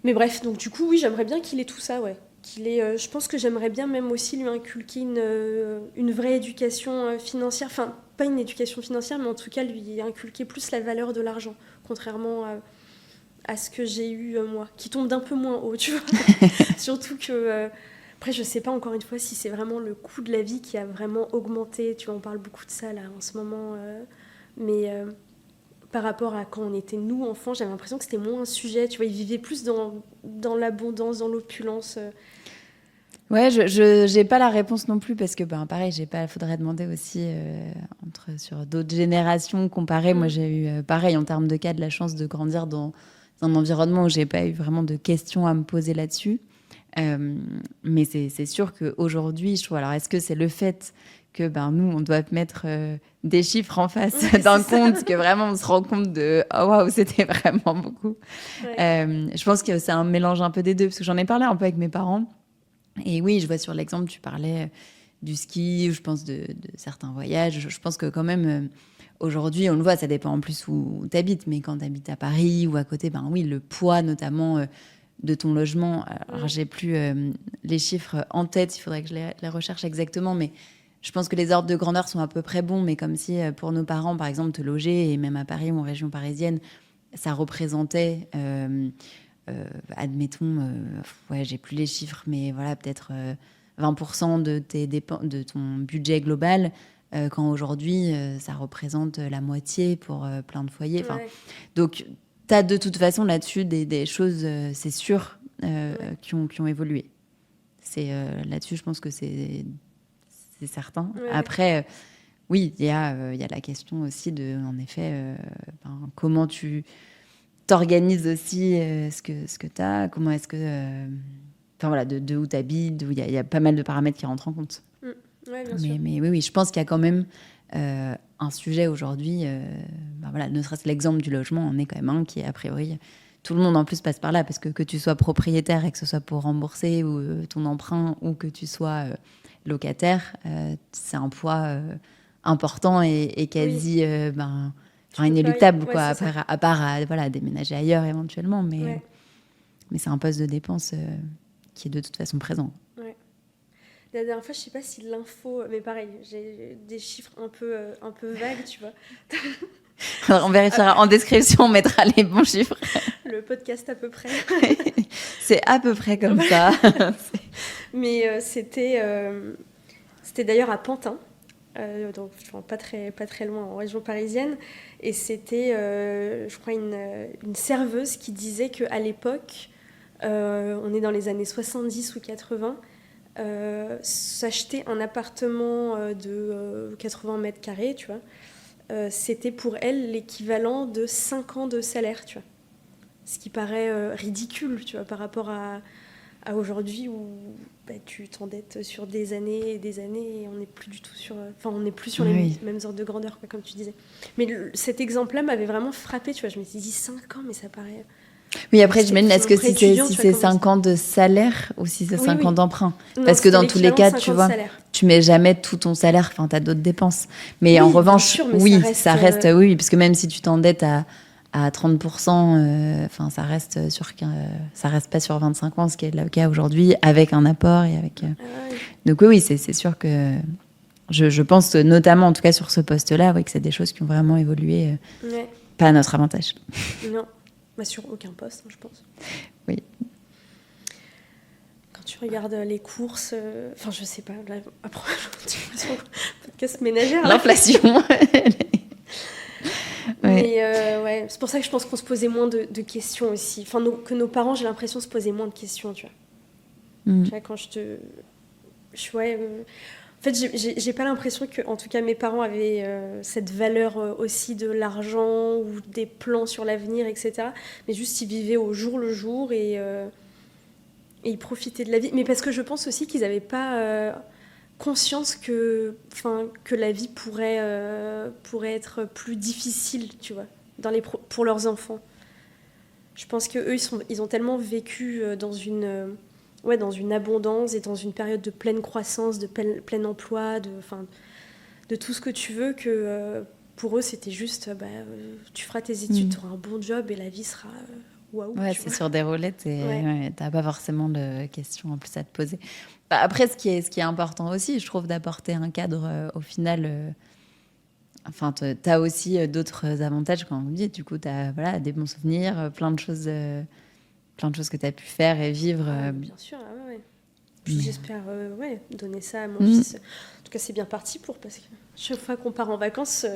Mais bref, donc du coup, oui, j'aimerais bien qu'il ait tout ça, ouais. Je pense que j'aimerais bien même aussi lui inculquer une vraie éducation financière, enfin, pas une éducation financière, mais en tout cas lui inculquer plus la valeur de l'argent, contrairement à ce que j'ai eu moi, qui tombe d'un peu moins haut, tu vois. Surtout que, après, je sais pas encore une fois si c'est vraiment le coût de la vie qui a vraiment augmenté, tu vois, on parle beaucoup de ça là en ce moment, mais par rapport à quand on était nous enfants, j'avais l'impression que c'était moins un sujet, tu vois, ils vivaient plus dans l'abondance, dans l'opulence. Ouais, je j'ai pas la réponse non plus parce que pareil, faudrait demander aussi sur d'autres générations comparées. Moi, j'ai eu pareil en termes de cas de la chance de grandir dans un environnement où j'ai pas eu vraiment de questions à me poser là-dessus. Mais c'est sûr qu'aujourd'hui, je trouve. Alors, est-ce que c'est le fait que nous, on doit mettre des chiffres en face d'un compte, que vraiment on se rend compte de oh waouh, c'était vraiment beaucoup. Ouais. Je pense que c'est un mélange un peu des deux parce que j'en ai parlé un peu avec mes parents. Et oui, je vois sur l'exemple, tu parlais du ski, je pense de certains voyages. Je pense que quand même, aujourd'hui, on le voit, ça dépend en plus où tu habites. Mais quand tu habites à Paris ou à côté, oui, le poids notamment de ton logement. Alors, j'ai plus les chiffres en tête, il faudrait que je les recherche exactement. Mais je pense que les ordres de grandeur sont à peu près bons. Mais comme si pour nos parents, par exemple, te loger, et même à Paris ou en région parisienne, ça représentait... admettons, j'ai plus les chiffres, mais voilà, peut-être 20% de ton budget global. quand aujourd'hui, ça représente la moitié pour plein de foyers. Ouais. Donc, tu as de toute façon là-dessus des choses, c'est sûr, qui ont évolué. Là-dessus, je pense que c'est certain. Ouais. Après, oui, il y a la question aussi de, en effet, comment tu t'organises aussi ce que tu as, comment est-ce que... voilà, de où tu habites, il y a pas mal de paramètres qui rentrent en compte. Ouais, bien sûr. Mais oui, je pense qu'il y a quand même un sujet aujourd'hui, voilà, ne serait-ce que l'exemple du logement, on est quand même un qui est a priori... Tout le monde en plus passe par là, parce que tu sois propriétaire et que ce soit pour rembourser ou, ton emprunt, ou que tu sois locataire, c'est un poids important et quasi inéluctable, quoi, à part voilà, déménager ailleurs éventuellement. Mais c'est un poste de dépense qui est de toute façon présent. Ouais. La dernière fois, je ne sais pas si l'info... Mais pareil, j'ai des chiffres un peu vagues, tu vois. Alors, on vérifiera en description, on mettra les bons chiffres. Le podcast à peu près. C'est à peu près comme ça. Mais c'était d'ailleurs à Pantin, donc pas très loin en région parisienne. Et c'était, je crois, une serveuse qui disait qu'à l'époque, on est dans les années 70 ou 80, s'acheter un appartement de 80 mètres carrés, tu vois, c'était pour elle l'équivalent de 5 ans de salaire, tu vois. Ce qui paraît ridicule, tu vois, par rapport à aujourd'hui où tu t'endettes sur des années et des années et on n'est plus du tout sur... on n'est plus sur les mêmes ordres de grandeur, quoi, comme tu disais. Mais cet exemple-là m'avait vraiment frappée, tu vois. Je me suis dit 5 ans, mais ça paraît... Oui, après, j'imagine, est-ce que si c'est 5 ans de salaire ou si c'est 5 ans d'emprunt? Parce que dans tous les cas, tu vois, tu mets jamais tout ton salaire, enfin, tu as d'autres dépenses. Mais en revanche, ça reste, oui, parce que même si tu t'endettes à 30%, ça reste pas sur 25 ans, ce qui est le cas aujourd'hui, avec un apport et avec... Donc oui, c'est sûr que je pense notamment, en tout cas sur ce poste-là, que c'est des choses qui ont vraiment évolué, pas à notre avantage. Non. Sur aucun poste, je pense. Oui. Quand tu regardes les courses, je sais pas, là, après, podcast ménagère. L'inflation. Mais c'est pour ça que je pense qu'on se posait moins de questions aussi. Que nos parents, j'ai l'impression, se posaient moins de questions, tu vois. Tu vois, quand en fait, j'ai pas l'impression que, en tout cas, mes parents avaient cette valeur aussi de l'argent ou des plans sur l'avenir, etc. Mais juste, ils vivaient au jour le jour et ils profitaient de la vie. Mais parce que je pense aussi qu'ils n'avaient pas conscience que la vie pourrait être plus difficile, tu vois, pour leurs enfants. Je pense qu'eux, ils ont tellement vécu dans une abondance et dans une période de pleine croissance, de plein emploi, de tout ce que tu veux, que pour eux, c'était juste, tu feras tes études, tu auras un bon job et la vie sera waouh. Ouais, c'est sur des roulettes et t'as pas forcément de questions en plus à te poser. Après, ce qui est important aussi, je trouve, d'apporter un cadre au final... t'as aussi d'autres avantages, quand on dit, du coup, t'as des bons souvenirs, plein de choses que t'as pu faire et vivre. Bien sûr, ouais. Puis j'espère donner ça à mon fils. En tout cas, c'est bien parti parce que chaque fois qu'on part en vacances,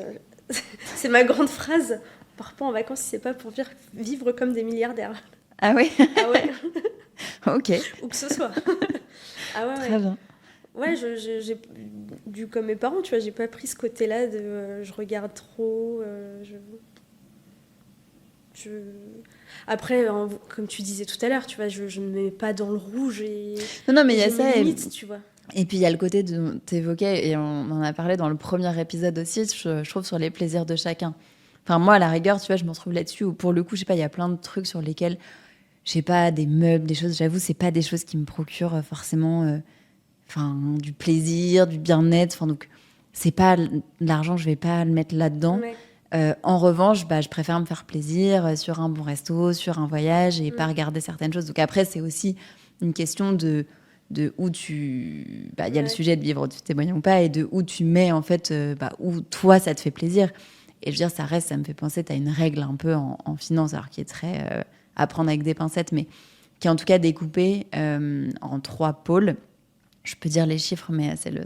c'est ma grande phrase. On part pas en vacances si c'est pas pour vivre comme des milliardaires. Ah oui. Ah ouais. Ok. Ou que ce soit. Ah ouais. Très bien. Ouais, j'ai dû comme mes parents, tu vois, j'ai pas pris ce côté-là de je regarde trop, Après, comme tu disais tout à l'heure, tu vois, je ne me mets pas dans le rouge et non, mais il y a ça limites, tu vois. Et puis il y a le côté de t'évoquais et on en a parlé dans le premier épisode aussi, je trouve, sur les plaisirs de chacun. Enfin, moi, à la rigueur, tu vois, je me retrouve là-dessus où pour le coup, je sais pas, il y a plein de trucs sur lesquels, je sais pas, des meubles, des choses, j'avoue, c'est pas des choses qui me procurent forcément du plaisir, du bien-être. Donc, c'est pas l'argent, je vais pas le mettre là-dedans. Ouais. En revanche, je préfère me faire plaisir sur un bon resto, sur un voyage et pas regarder certaines choses. Donc après, c'est aussi une question de où tu... Il y a le sujet de vivre au-dessus de tes moyens ou pas et de où tu mets, en fait, où toi, ça te fait plaisir. Et je veux dire, ça me fait penser, tu as une règle un peu en finance, alors qui est très à prendre avec des pincettes, mais qui est en tout cas découpée en 3 pôles. je peux dire les chiffres, mais c'est le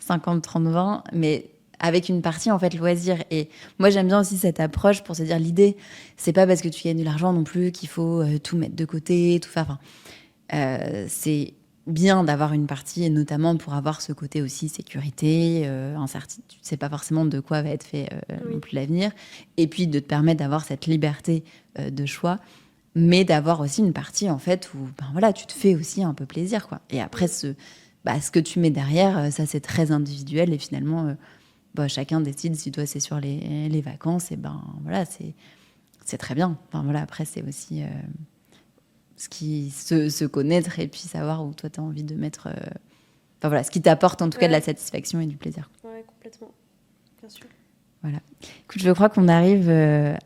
50-30-20, mais avec une partie en fait loisir. Et moi j'aime bien aussi cette approche pour se dire l'idée, c'est pas parce que tu gagnes de l'argent non plus qu'il faut tout mettre de côté, tout faire. C'est bien d'avoir une partie, et notamment pour avoir ce côté aussi sécurité, incertitude, tu ne sais pas forcément de quoi va être fait non plus l'avenir, et puis de te permettre d'avoir cette liberté de choix, mais d'avoir aussi une partie en fait où tu te fais aussi un peu plaisir, quoi. Et après ce que tu mets derrière, ça c'est très individuel, et finalement chacun décide. Si toi c'est sur les vacances, et c'est très bien. Après c'est aussi se connaître et puis savoir où toi tu as envie de mettre ce qui t'apporte en tout cas de la satisfaction et du plaisir. Ouais, complètement, bien sûr. Voilà. Écoute, je crois qu'on arrive à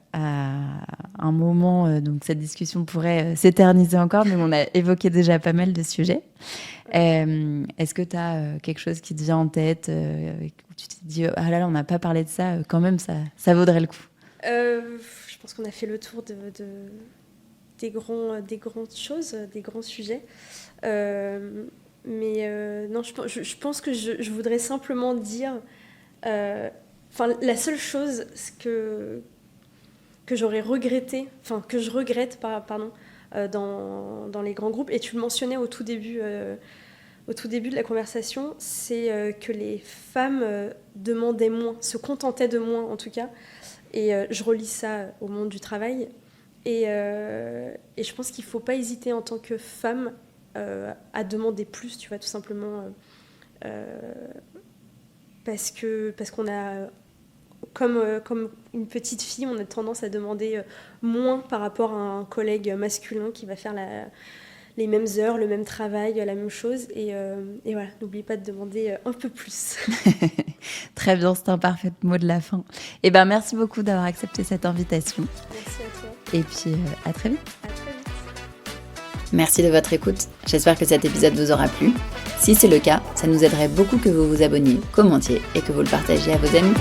un moment, donc cette discussion pourrait s'éterniser encore, mais on a évoqué déjà pas mal de sujets. Est-ce que tu as quelque chose qui te vient en tête, où tu t'es dit ah là on n'a pas parlé de ça, quand même ça vaudrait le coup? Je pense qu'on a fait le tour des grandes choses, des grands sujets. Mais non, je pense que je voudrais simplement dire... la seule chose que j'aurais regretté, que je regrette, dans les grands groupes, et tu le mentionnais au tout début de la conversation, c'est que les femmes demandaient moins, se contentaient de moins en tout cas. Et je relie ça au monde du travail. Et je pense qu'il ne faut pas hésiter en tant que femme à demander plus, tu vois, tout simplement parce qu'on a, comme une petite fille, on a tendance à demander moins par rapport à un collègue masculin qui va faire les mêmes heures, le même travail, la même chose. Et voilà, n'oublie pas de demander un peu plus. Très bien, c'est un parfait mot de la fin. Merci beaucoup d'avoir accepté cette invitation. Merci à toi. Et puis, à très vite. À très vite. Merci de votre écoute. J'espère que cet épisode vous aura plu. Si c'est le cas, ça nous aiderait beaucoup que vous vous abonniez, commentiez et que vous le partagiez à vos amis.